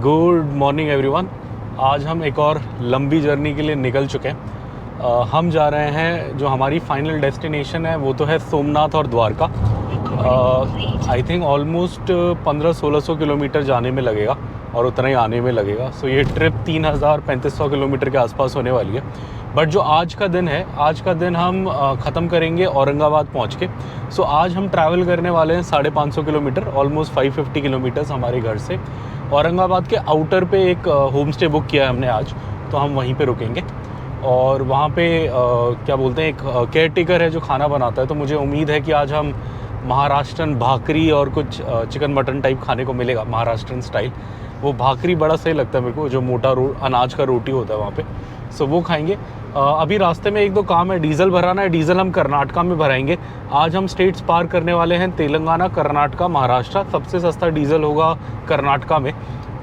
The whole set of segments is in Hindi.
Good morning everyone. आज हम एक और लंबी जर्नी के लिए निकल चुके हैं। हम जा रहे हैं, जो हमारी फाइनल डेस्टिनेशन है वो तो है सोमनाथ और Dwarka. I think almost 1500-1600 kilometre जाने में लगेगा और उतना ही आने में लगेगा। सो ये ट्रिप 3000-3500 किलोमीटर के आसपास होने वाली है। बट जो आज का दिन है, आज का दिन हम ख़त्म करेंगे औरंगाबाद पहुंच के। सो आज हम ट्रैवल करने वाले हैं 550 किलोमीटर, ऑलमोस्ट 550 किलोमीटर्स हमारे घर से। औरंगाबाद के आउटर पे एक होम स्टे बुक किया है हमने आज, तो हम वहीं पे रुकेंगे। और वहाँ पे क्या बोलते हैं, एक केयर टेकर है जो खाना बनाता है, तो मुझे उम्मीद है कि आज हम महाराष्ट्रन भाकरी और कुछ चिकन मटन टाइप खाने को मिलेगा, महाराष्ट्रन स्टाइल। वो भाकरी बड़ा सही लगता है मेरे को, जो मोटा अनाज का रोटी होता है वहाँ पे। सो वो खाएंगे। अभी रास्ते में एक दो काम है, डीजल भराना है। डीजल हम कर्नाटका में भराएंगे। आज हम स्टेट्स पार करने वाले हैं, तेलंगाना, कर्नाटका, महाराष्ट्र। सबसे सस्ता डीजल होगा कर्नाटका में,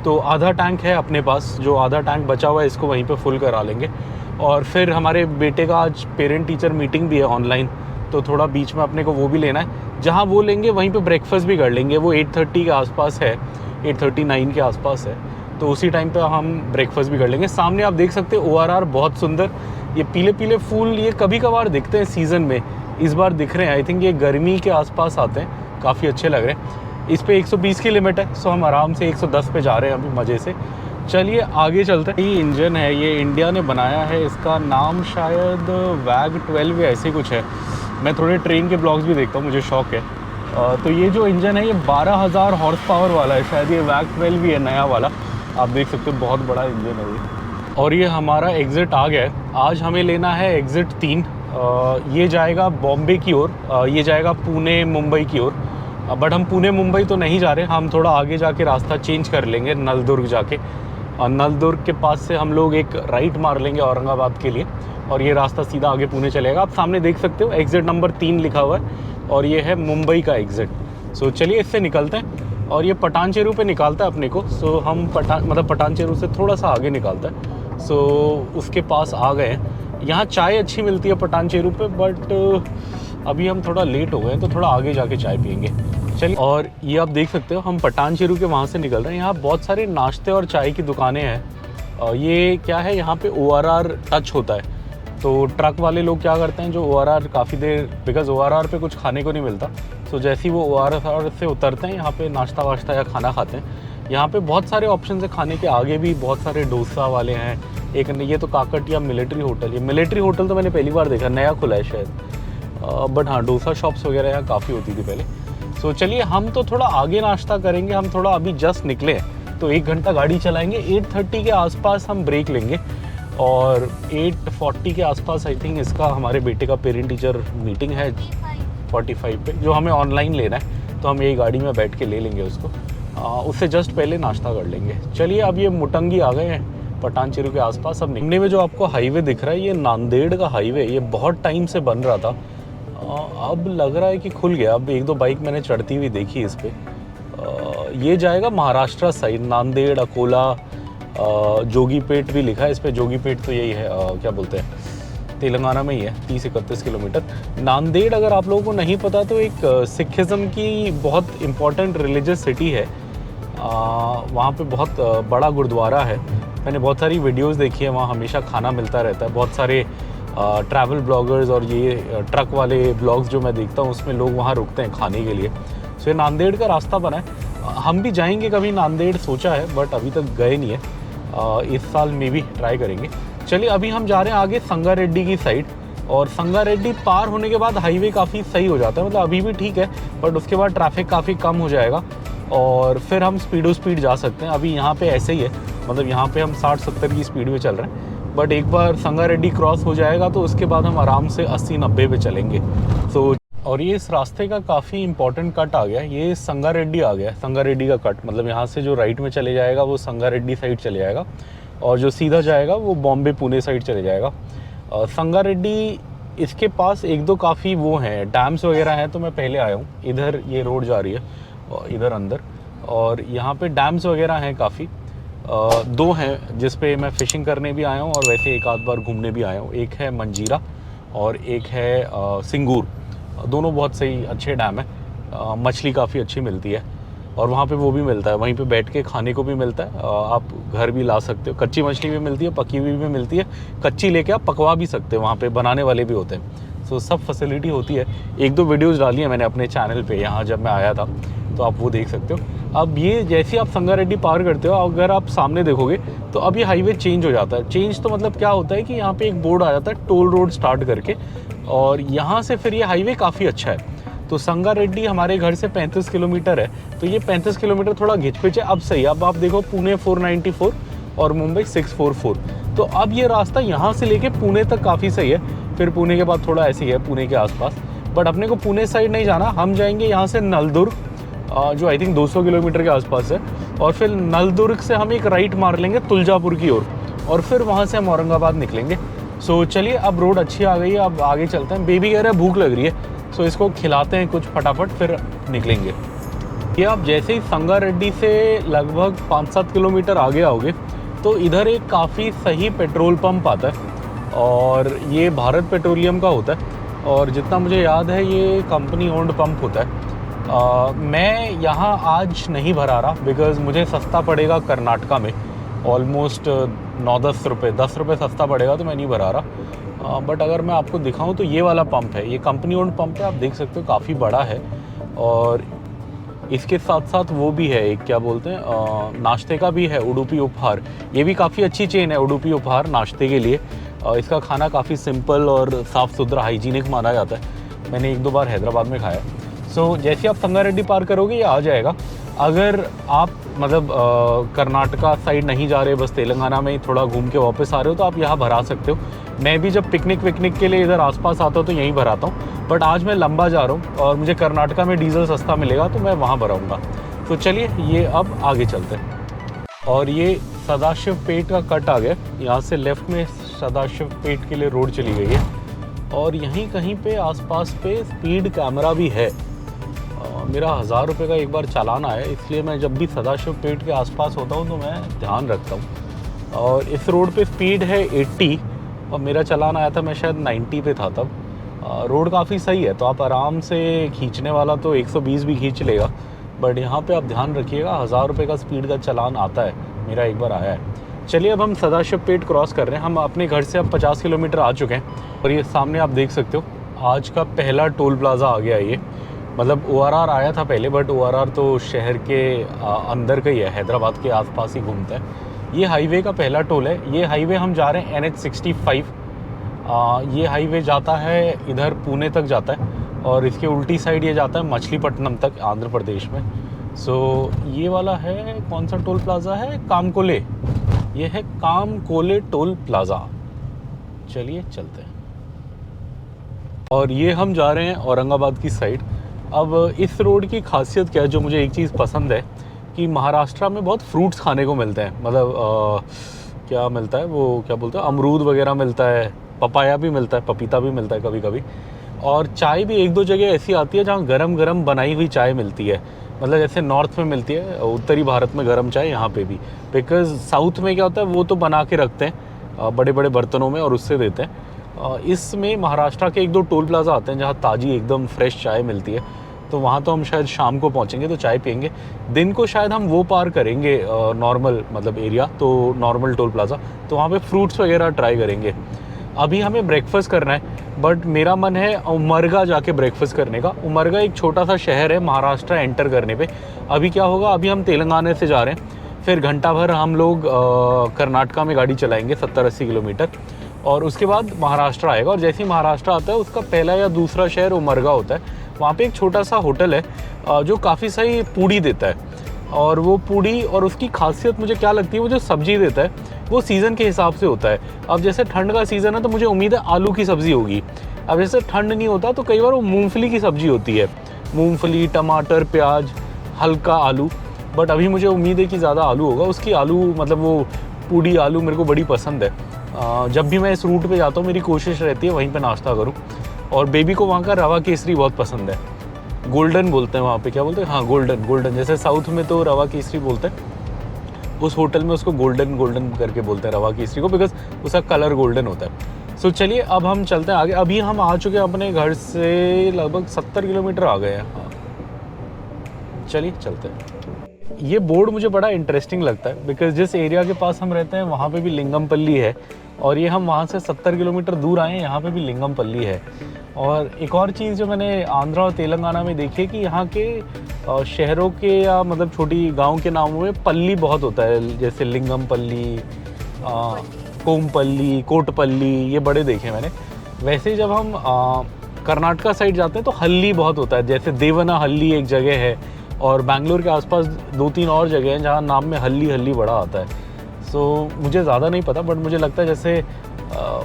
तो आधा टैंक है अपने पास। जो आधा टैंक बचा हुआ है इसको वहीं पे फुल करा लेंगे। और फिर हमारे बेटे का आज पेरेंट टीचर मीटिंग भी है ऑनलाइन, तो थोड़ा बीच में अपने को वो भी लेना है। जहाँ वो लेंगे वहीं पे ब्रेकफास्ट भी कर लेंगे। वो 8:30 के आसपास है, 8:39 के आसपास है, तो उसी टाइम पे हम ब्रेकफास्ट भी कर लेंगे। सामने आप देख सकते हैं ORR, बहुत सुंदर। ये पीले पीले फूल ये कभी कभार दिखते हैं सीज़न में, इस बार दिख रहे हैं। आई थिंक ये गर्मी के आसपास आते हैं, काफ़ी अच्छे लग रहे हैं। इस पे 120 की लिमिट है, सो हम आराम से 110 पे जा रहे हैं अभी मज़े से। चलिए आगे चलते हैं। ये इंजन है, ये इंडिया ने बनाया है। इसका नाम शायद वैग 12 या ऐसे कुछ है। मैं थोड़े ट्रेन के ब्लॉग्स भी देखता हूँ, मुझे शौक है। तो ये जो इंजन है ये 12000 हॉर्स पावर वाला है। शायद ये वैग 12 भी है, नया वाला। आप देख सकते हो बहुत बड़ा इंजन है ये। और ये हमारा एग्ज़िट आ गया है। आज हमें लेना है एग्ज़िट 3। ये जाएगा बॉम्बे की ओर, ये जाएगा पुणे मुंबई की ओर। बट हम पुणे मुंबई तो नहीं जा रहे, हम थोड़ा आगे जाके रास्ता चेंज कर लेंगे, नलदुर्ग जाके। और नलदुर्ग के पास से हम लोग एक राइट मार लेंगे औरंगाबाद के लिए, और ये रास्ता सीधा आगे पुणे चलेगा। आप सामने देख सकते हो एग्ज़िट नंबर 3 लिखा हुआ है, और ये है मुंबई का एग्ज़िट। सो चलिए इससे निकलते हैं। और ये पटानचेरू पे निकालता है अपने को। सो हम पटानचेरू से थोड़ा सा आगे निकालता है। सो उसके पास आ गए हैं। यहाँ चाय अच्छी मिलती है पटानचेरू पे, बट अभी हम थोड़ा लेट हो गए हैं, तो थोड़ा आगे जाके चाय पियेंगे। चलिए। और ये आप देख सकते हो हम पटानचेरू के वहाँ से निकल रहे हैं। यहाँ बहुत सारे नाश्ते और चाय की दुकानें हैं। ये क्या है, यहाँ पे ORR टच होता है, तो ट्रक वाले लोग क्या करते हैं, जो ORR काफ़ी देर, बिकॉज ORR पे कुछ खाने को नहीं मिलता, तो जैसे ही वो ORR से उतरते हैं यहाँ पे नाश्ता वाश्ता या खाना खाते हैं। यहाँ पे बहुत सारे ऑप्शन है खाने के। आगे भी बहुत सारे डोसा वाले हैं। एक ये तो काकट या मिलिट्री होटल, ये मिलिट्री होटल तो मैंने पहली बार देखा, नया खुला है शायद। बट हाँ, डोसा शॉप्स वगैरह यहाँ काफ़ी होती थी पहले। सो चलिए हम तो थोड़ा आगे नाश्ता करेंगे। हम थोड़ा अभी जस्ट निकले हैं, तो 1 घंटा गाड़ी चलाएंगे। 8:30 के आसपास हम ब्रेक लेंगे, और 8:40 के आसपास आई थिंक इसका, हमारे बेटे का पेरेंट टीचर मीटिंग है 45 पे, जो हमें ऑनलाइन लेना है, तो हम यही गाड़ी में बैठ के ले लेंगे उसको। उससे जस्ट पहले नाश्ता कर लेंगे। चलिए अब ये मुटंगी आ गए हैं पटानचेरू के आसपास। अब निकलने में जो आपको हाईवे दिख रहा है, ये नांदेड़ का हाईवे। ये बहुत टाइम से बन रहा था, अब लग रहा है कि खुल गया। अब 1-2 बाइक मैंने चढ़ती हुई देखी इस पर। ये जाएगा महाराष्ट्र साइड, नांदेड़, अकोला, जोगीपेट भी लिखा है इस पर। जोगीपेट तो यही है, क्या बोलते हैं, तेलंगाना में ही है। 30-31 किलोमीटर। नांदेड़ अगर आप लोगों को नहीं पता तो एक सिखिज़्म की बहुत इम्पॉर्टेंट रिलीजियस सिटी है। वहाँ पे बहुत बड़ा गुरुद्वारा है। मैंने बहुत सारी वीडियोस देखी है, वहाँ हमेशा खाना मिलता रहता है। बहुत सारे ट्रैवल ब्लॉगर्स और ये ट्रक वाले ब्लॉग्स जो मैं देखता हूँ, उसमें लोग वहाँ रुकते हैं खाने के लिए। सो ये नांदेड़ का रास्ता बना है। हम भी जाएंगे कभी नांदेड़, सोचा है, बट अभी तक गए नहीं है। इस साल में भी ट्राई करेंगे। चलिए अभी हम जा रहे हैं आगे संगारेड्डी की साइड, और संगारेड्डी पार होने के बाद हाईवे काफ़ी सही हो जाता है। मतलब अभी भी ठीक है, बट उसके बाद ट्रैफिक काफ़ी कम हो जाएगा, और फिर हम स्पीड जा सकते हैं। अभी यहाँ पे ऐसे ही है, मतलब यहाँ पे हम 60-70 की स्पीड में चल रहे हैं। बट एक बार संगारेड्डी क्रॉस हो जाएगा तो उसके बाद हम आराम से 80-90 पे चलेंगे। तो और ये इस रास्ते का काफ़ी इंपॉर्टेंट कट आ गया, ये संगारेड्डी आ गया। संगारेड्डी का कट मतलब यहाँ से जो राइट में चले जाएगा वो संगारेड्डी साइड चले जाएगा, और जो सीधा जाएगा वो बॉम्बे पुणे साइड चले जाएगा। संगारेड्डी, इसके पास 1-2 काफ़ी वो हैं, डैम्स वगैरह हैं, तो मैं पहले आया हूँ। इधर ये रोड जा रही है, इधर अंदर, और यहाँ पे डैम्स वगैरह हैं काफ़ी। 2 हैं जिस पे मैं फ़िशिंग करने भी आया हूँ, और वैसे एक आध बार घूमने भी आया हूँ। एक है मंजीरा और एक है सिंगूर। दोनों बहुत सही अच्छे डैम है, मछली काफ़ी अच्छी मिलती है। और वहाँ पे वो भी मिलता है, वहीं पे बैठ के खाने को भी मिलता है। आप घर भी ला सकते हो, कच्ची मछली भी मिलती है, पकी हुई भी मिलती है। कच्ची लेके आप पकवा भी सकते हो, वहाँ पे बनाने वाले भी होते हैं। सो सब फैसिलिटी होती है। 1-2 वीडियोज़ डाली है मैंने अपने चैनल पे यहाँ जब मैं आया था, तो आप वो देख सकते हो। अब ये जैसे आप संगारेड्डी पार करते हो, अगर आप सामने देखोगे तो अब ये हाईवे चेंज हो जाता है। चेंज तो मतलब क्या होता है कि यहाँ पे एक बोर्ड आ जाता है टोल रोड स्टार्ट करके, और यहाँ से फिर ये हाईवे काफ़ी अच्छा है। तो संगारेड्डी हमारे घर से 35 किलोमीटर है, तो ये 35 किलोमीटर थोड़ा घिच-पिच है। अब सही, अब आप देखो पुणे 494 और मुंबई 644। तो अब ये रास्ता यहाँ से लेके पुणे तक काफ़ी सही है। फिर पुणे के बाद थोड़ा ऐसे ही है पुणे के आसपास, बट अपने को पुणे साइड नहीं जाना। हम जाएंगे यहाँ से नलदुर्ग, जो आई थिंक 200 किलोमीटर के आसपास है, और फिर नलदुर्ग से हम एक राइट मार लेंगे तुलजापुर की ओर, और फिर वहाँ से हम औरंगाबाद निकलेंगे। सो चलिए, अब रोड अच्छी आ गई है, अब आगे चलते हैं। बेबी कह रहा है भूख लग रही है, सो इसको खिलाते हैं कुछ फटाफट, फिर निकलेंगे। ये आप जैसे ही संगारेड्डी से लगभग 5-7 किलोमीटर आगे आओगे तो इधर एक काफ़ी सही पेट्रोल पंप आता है, और ये भारत पेट्रोलियम का होता है, और जितना मुझे याद है ये कंपनी ओन्ड पंप होता है। मैं यहाँ आज नहीं भरा रहा बिकॉज़ मुझे सस्ता पड़ेगा कर्नाटका में, ऑलमोस्ट 9-10 रुपये, 10 रुपये सस्ता पड़ेगा, तो मैं नहीं भरा रहा। बट अगर मैं आपको दिखाऊं तो ये वाला पंप है, ये कंपनी ओन्ड पंप है, आप देख सकते हो काफ़ी बड़ा है। और इसके साथ साथ वो भी है, एक क्या बोलते हैं, नाश्ते का भी है, उडुपी उपहार। ये भी काफ़ी अच्छी चेन है, उडुपी उपहार नाश्ते के लिए। इसका खाना काफ़ी सिंपल और साफ़ सुथरा हाइजीनिक माना जाता है। मैंने 1-2 बार हैदराबाद में खाया। सो जैसे आप संगारेड्डी पार करोगे ये आ जाएगा। अगर आप मतलब कर्नाटका साइड नहीं जा रहे, बस तेलंगाना में ही थोड़ा घूम के वापस आ रहे हो, तो आप यहाँ भरा सकते हो। मैं भी जब पिकनिक विकनिक के लिए इधर आसपास आता हूँ तो यहीं भराता हूँ, बट आज मैं लंबा जा रहा हूँ और मुझे कर्नाटका में डीजल सस्ता मिलेगा तो मैं वहाँ भराऊँगा। तो चलिए, ये अब आगे चलते हैं। और ये सदाशिव पेट का कट आ गया, यहाँ से लेफ़्ट में सदाशिव पेट के लिए रोड चली गई है, और यहीं कहीं पे आसपास पे स्पीड कैमरा भी है। मेरा 1000 रुपये का एक बार चालान आया, इसलिए मैं जब भी सदाशिव पेट के आसपास होता हूँ तो मैं ध्यान रखता हूँ। और इस रोड पे स्पीड है 80, और मेरा चालान आया था, मैं शायद 90 पे था तब। रोड काफ़ी सही है, तो आप आराम से, खींचने वाला तो 120 भी खींच लेगा, बट यहाँ पे आप ध्यान रखिएगा 1000 रुपये का स्पीड का चालान आता है, मेरा एक बार आया है। चलिए, अब हम सदाशिव पेट क्रॉस कर रहे हैं। हम अपने घर से अब 50 किलोमीटर आ चुके हैं, और ये सामने आप देख सकते हो आज का पहला टोल प्लाज़ा आ गया है। ये मतलब ORR आया था पहले, बट ORR तो शहर के अंदर का ही है, हैदराबाद के आसपास ही घूमता है। ये हाईवे का पहला टोल है। ये हाईवे हम जा रहे हैं NH65। ये हाईवे जाता है इधर पुणे तक जाता है, और इसके उल्टी साइड ये जाता है मछलीपट्टनम तक, आंध्र प्रदेश में। सो ये वाला है, कौन सा टोल प्लाज़ा है, कामकोले। ये है कामकोले टोल प्लाज़ा। चलिए चलते हैं। और ये हम जा रहे हैं औरंगाबाद की साइड। अब इस रोड की खासियत क्या है, जो मुझे एक चीज़ पसंद है कि महाराष्ट्र में बहुत फ्रूट्स खाने को मिलते हैं। मतलब क्या मिलता है, वो क्या बोलते हैं, अमरूद वगैरह मिलता है, पपाया भी मिलता है, पपीता भी मिलता है कभी कभी। और चाय भी 1-2 जगह ऐसी आती है जहाँ गरम गरम बनाई हुई चाय मिलती है। मतलब जैसे नॉर्थ में मिलती है, उत्तरी भारत में गरम चाय, यहाँ पे भी। बिकॉज़ साउथ में क्या होता है, वो तो बना के रखते हैं बड़े बड़े बर्तनों में और उससे देते हैं। इसमें महाराष्ट्र के 1-2 टोल प्लाज़ा आते हैं जहाँ ताज़ी एकदम फ्रेश चाय मिलती है। तो वहाँ तो हम शायद शाम को पहुँचेंगे तो चाय पियेंगे। दिन को शायद हम वो पार करेंगे नॉर्मल मतलब एरिया, तो नॉर्मल टोल प्लाज़ा, तो वहाँ पे फ्रूट्स वगैरह ट्राई करेंगे। अभी हमें ब्रेकफास्ट करना है, बट मेरा मन है उमरगा जाके ब्रेकफास्ट करने का। उमरगा एक छोटा सा शहर है महाराष्ट्र एंटर करने पे। अभी क्या होगा, अभी हम तेलंगाना से जा रहे हैं, फिर घंटा भर हम लोग कर्नाटका में गाड़ी चलाएंगे 70-80 किलोमीटर, और उसके बाद महाराष्ट्र आएगा। और जैसे ही महाराष्ट्र आता है उसका पहला या दूसरा शहर उमरगा होता है। वहाँ पे एक छोटा सा होटल है जो काफ़ी सही पूड़ी देता है, और वो पूड़ी और उसकी खासियत मुझे क्या लगती है, वो जो सब्ज़ी देता है वो सीज़न के हिसाब से होता है। अब जैसे ठंड का सीज़न है तो मुझे उम्मीद है आलू की सब्ज़ी होगी। अब जैसे ठंड नहीं होता तो कई बार वो मूंगफली की सब्ज़ी होती है, मूंगफली, टमाटर, प्याज, हल्का आलू। बट अभी मुझे उम्मीद है कि ज़्यादा आलू होगा। उसकी आलू मतलब वो पूड़ी आलू मेरे को बड़ी पसंद है। जब भी मैं इस रूट पे जाता हूँ मेरी कोशिश रहती है वहीं पे नाश्ता करूँ। और बेबी को वहाँ का रवा केसरी बहुत पसंद है, गोल्डन बोलते हैं वहाँ पे, क्या बोलते हैं, हाँ गोल्डन। जैसे साउथ में तो रवा केसरी बोलते हैं, उस होटल में उसको गोल्डन करके बोलते हैं रवा केसरी को, बिकॉज उसका कलर गोल्डन होता है। सो चलिए अब हम चलते हैं आगे। अभी हम आ चुके हैं अपने घर से लगभग 70 किलोमीटर आ गए हैं। हाँ, चलिए चलते हैं। ये बोर्ड मुझे बड़ा इंटरेस्टिंग लगता है बिकॉज जिस एरिया के पास हम रहते हैं वहाँ पे भी लिंगमपल्ली है, और ये हम वहाँ से 70 किलोमीटर दूर आए हैं, यहाँ पे भी लिंगमपल्ली है। और एक और चीज़ जो मैंने आंध्रा और तेलंगाना में देखी है कि यहाँ के शहरों के या मतलब छोटी गांव के नामों में पल्ली बहुत होता है, जैसे लिंगमपल्ली, कोमपल्ली, कोटपल्ली, ये बड़े देखे मैंने। वैसे जब हम कर्नाटका साइड जाते हैं तो हल्ली बहुत होता है, जैसे देवना हल्ली एक जगह है, और बैंगलोर के आसपास 2-3 और जगह हैं जहाँ नाम में हल्ली हल्ली बड़ा आता है। सो मुझे ज़्यादा नहीं पता, बट मुझे लगता है जैसे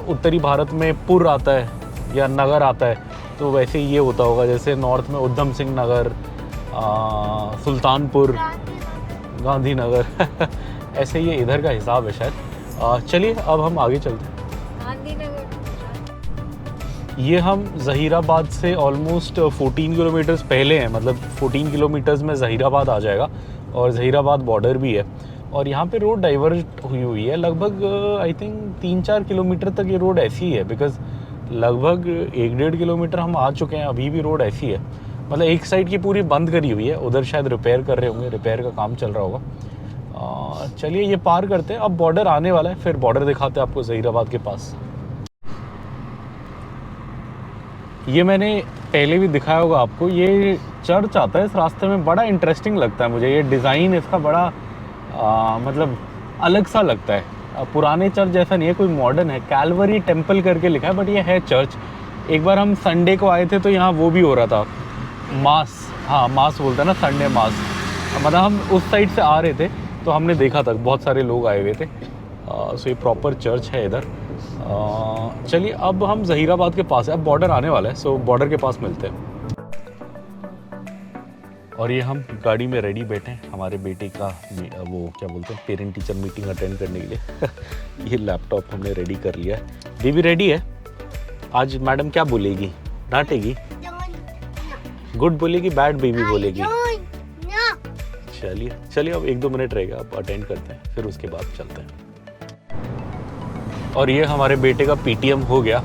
उत्तरी भारत में पुर आता है या नगर आता है, तो वैसे ये होता होगा, जैसे नॉर्थ में उधम सिंह नगर, सुल्तानपुर, गांधीनगर ऐसे ये इधर का हिसाब है शायद। चलिए अब हम आगे चलते हैं। ये हम ज़हीराबाद से ऑलमोस्ट 14 किलोमीटर्स पहले हैं, मतलब 14 किलोमीटर्स में ज़हीराबाद आ जाएगा, और ज़हीराबाद बॉर्डर भी है। और यहाँ पे रोड डाइवर्ज हुई है लगभग आई थिंक 3-4 किलोमीटर तक ये रोड ऐसी है, बिकॉज़ लगभग 1-1.5 किलोमीटर हम आ चुके हैं, अभी भी रोड ऐसी है। मतलब एक साइड की पूरी बंद करी हुई है, उधर शायद रिपेयर कर रहे होंगे, रिपेयर का काम चल रहा होगा। चलिए ये पार करते हैं, अब बॉर्डर आने वाला है, फिर बॉर्डर दिखाते हैं आपको ज़हीराबाद के पास। ये मैंने पहले भी दिखाया होगा आपको, ये चर्च आता है इस रास्ते में, बड़ा इंटरेस्टिंग लगता है मुझे। ये डिज़ाइन इसका बड़ा मतलब अलग सा लगता है, पुराने चर्च जैसा नहीं है, कोई मॉडर्न है। कैलवरी टेम्पल करके लिखा है, बट ये है चर्च। एक बार हम संडे को आए थे तो यहाँ वो भी हो रहा था, मास, हाँ मास बोलता है ना, संडे मास। मतलब हम उस साइड से आ रहे थे तो हमने देखा था बहुत सारे लोग आए हुए थे। सो ये प्रॉपर चर्च है इधर। चलिए अब हम ज़हीराबाद के पास है, अब बॉर्डर आने वाला है, सो बॉर्डर के पास मिलते हैं। और ये हम गाड़ी में रेडी बैठे हैं हमारे बेटे का वो क्या बोलते हैं, पेरेंट टीचर मीटिंग अटेंड करने के लिए। ये लैपटॉप हमने रेडी कर लिया है। बेबी रेडी है? आज मैडम क्या बोलेगी, डांटेगी? गुड बोलेगी, बैड बेबी बोलेगी? चलिए चलिए अब 1-2 मिनट रहेगा, अब अटेंड करते हैं, फिर उसके बाद चलते हैं। और ये हमारे बेटे का पीटीएम हो गया,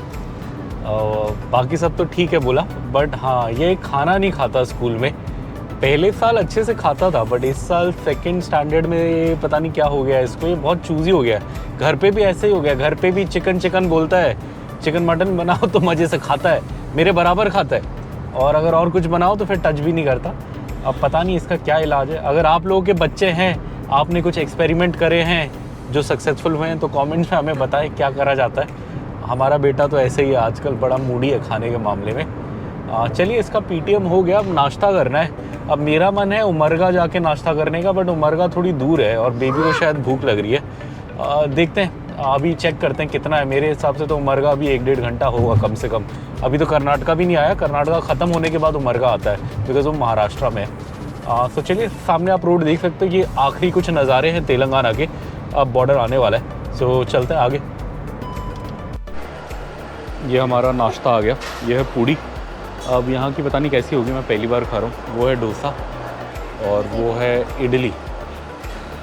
बाकी सब तो ठीक है बोला, बट हाँ ये खाना नहीं खाता स्कूल में। पहले साल अच्छे से खाता था, बट इस साल 2nd स्टैंडर्ड में पता नहीं क्या हो गया इसको, ये बहुत चूज़ी हो गया है। घर पे भी ऐसे ही हो गया, घर पे भी चिकन चिकन बोलता है, चिकन मटन बनाओ तो मज़े से खाता है, मेरे बराबर खाता है, और अगर और कुछ बनाओ तो फिर टच भी नहीं करता। अब पता नहीं इसका क्या इलाज है। अगर आप लोगों के बच्चे हैं, आपने कुछ एक्सपेरिमेंट करे हैं जो सक्सेसफुल हुए हैं, तो कमेंट्स में हमें बताएं क्या करा जाता है। हमारा बेटा तो ऐसे ही है आजकल, बड़ा मूडी है खाने के मामले में। चलिए इसका पीटीएम हो गया, अब नाश्ता करना है। अब मेरा मन है उमरगा जाके नाश्ता करने का, बट उमरगा थोड़ी दूर है और बेबी को शायद भूख लग रही है। देखते हैं, अभी चेक करते हैं कितना है। मेरे हिसाब से तो उमरगा अभी 1-1.5 घंटा होगा कम से कम। अभी तो कर्नाटका भी नहीं आया, कर्नाटका ख़त्म होने के बाद उमरगा आता है, बिकॉज वो महाराष्ट्र में है। तो चलिए सामने आप रोड देख सकते हो, ये आखिरी कुछ नज़ारे हैं तेलंगाना के। अब बॉर्डर आने वाला है, सो चलते हैं आगे। ये हमारा नाश्ता आ गया, ये है पूड़ी। अब यहाँ की पता नहीं कैसी होगी, मैं पहली बार खा रहा हूँ। वो है डोसा और वो है इडली।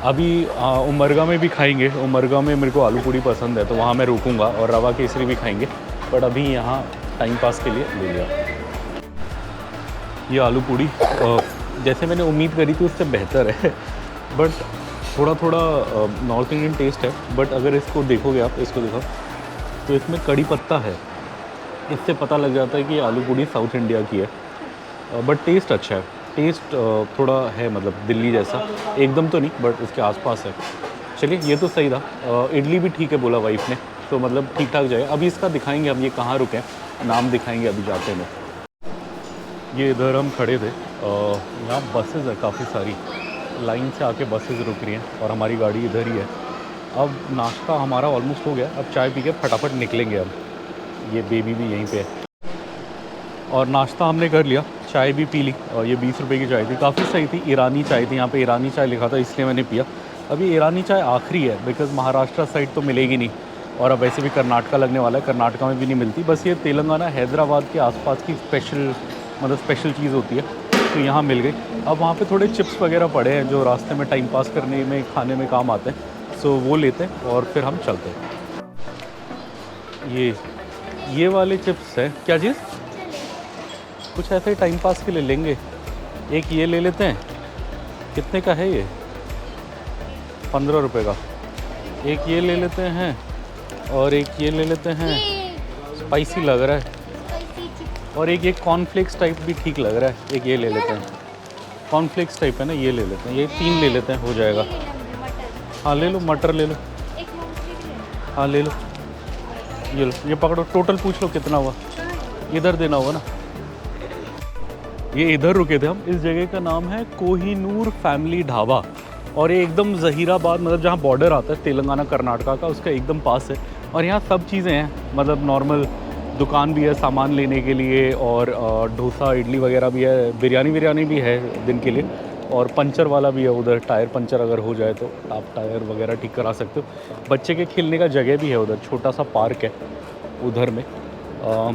अभी उमरगा में भी खाएंगे, उमरगा में मेरे को आलू पूड़ी पसंद है तो वहाँ मैं रुकूंगा, और रवा केसरी भी खाएंगे, बट अभी यहाँ टाइम पास के लिए ले लिया। ये आलू पूड़ी जैसे मैंने उम्मीद करी थी उससे बेहतर है, बट थोड़ा थोड़ा नॉर्थ इंडियन टेस्ट है। बट अगर इसको देखोगे आप, इसको देखो तो इसमें कड़ी पत्ता है, इससे पता लग जाता है कि आलू पूड़ी साउथ इंडिया की है। बट टेस्ट अच्छा है, टेस्ट थोड़ा है मतलब दिल्ली जैसा, एकदम तो नहीं बट उसके आसपास है। चलिए ये तो सही था। इडली भी ठीक है बोला वाइफ ने, तो मतलब ठीक ठाक जाएगा। अभी इसका दिखाएंगे हम, ये कहाँ रुके, नाम दिखाएंगे अभी जाते हैं। ये इधर हम खड़े थे, यहाँ बसेस है काफ़ी सारी, लाइन से आके बसेस रुक रही हैं और हमारी गाड़ी इधर ही है। अब नाश्ता हमारा ऑलमोस्ट हो गया, अब चाय पी के फटाफट निकलेंगे हम। ये बेबी भी यहीं पे है। और नाश्ता हमने कर लिया, चाय भी पी ली, और ये 20 रुपए की चाय थी, काफ़ी सही थी। ईरानी चाय थी, यहाँ पे ईरानी चाय लिखा था इसलिए मैंने पिया। अभी ईरानी चाय आखिरी है, बिकॉज़ महाराष्ट्र साइड तो मिलेगी नहीं, और अब वैसे भी कर्नाटका लगने वाला है, कर्नाटका में भी नहीं मिलती। बस ये तेलंगाना हैदराबाद के आसपास की स्पेशल चीज़ होती है, तो यहाँ मिल गई। अब वहाँ पे थोड़े चिप्स वगैरह पड़े हैं जो रास्ते में टाइम पास करने में, खाने में काम आते हैं, सो वो लेते हैं और फिर हम चलते हैं। ये वाले चिप्स हैं, क्या चीज़, कुछ ऐसे ही टाइम पास के लिए लेंगे। एक ये ले लेते हैं, कितने का है ये? 15 रुपये का। एक ये ले लेते हैं और एक ये ले लेते हैं, स्पाइसी लग रहा है। और एक ये कॉर्नफ्लेक्स टाइप भी ठीक लग रहा है, एक ये ले लेते हैं। कॉर्नफ्लेक्स टाइप है ना, ये ले लेते हैं, ये 3 ले लेते हैं, हो जाएगा। हाँ ले लो, मटर ले लो। हाँ ले लो, ये लो, ये पकड़ो, टोटल पूछ लो कितना हुआ। इधर देना होगा ना। ये इधर रुके थे हम, इस जगह का नाम है कोहिनूर फैमिली ढाबा और ये एकदम जहीराबाद, मतलब जहाँ बॉर्डर आता है तेलंगाना कर्नाटका का, उसका एकदम पास है। और यहाँ सब चीज़ें हैं, मतलब नॉर्मल दुकान भी है सामान लेने के लिए और डोसा इडली वगैरह भी है, बिरयानी भी है दिन के लिए। और पंचर वाला भी है उधर, टायर पंचर अगर हो जाए तो आप टायर वगैरह ठीक करा सकते हो। बच्चे के खेलने का जगह भी है उधर, छोटा सा पार्क है उधर में।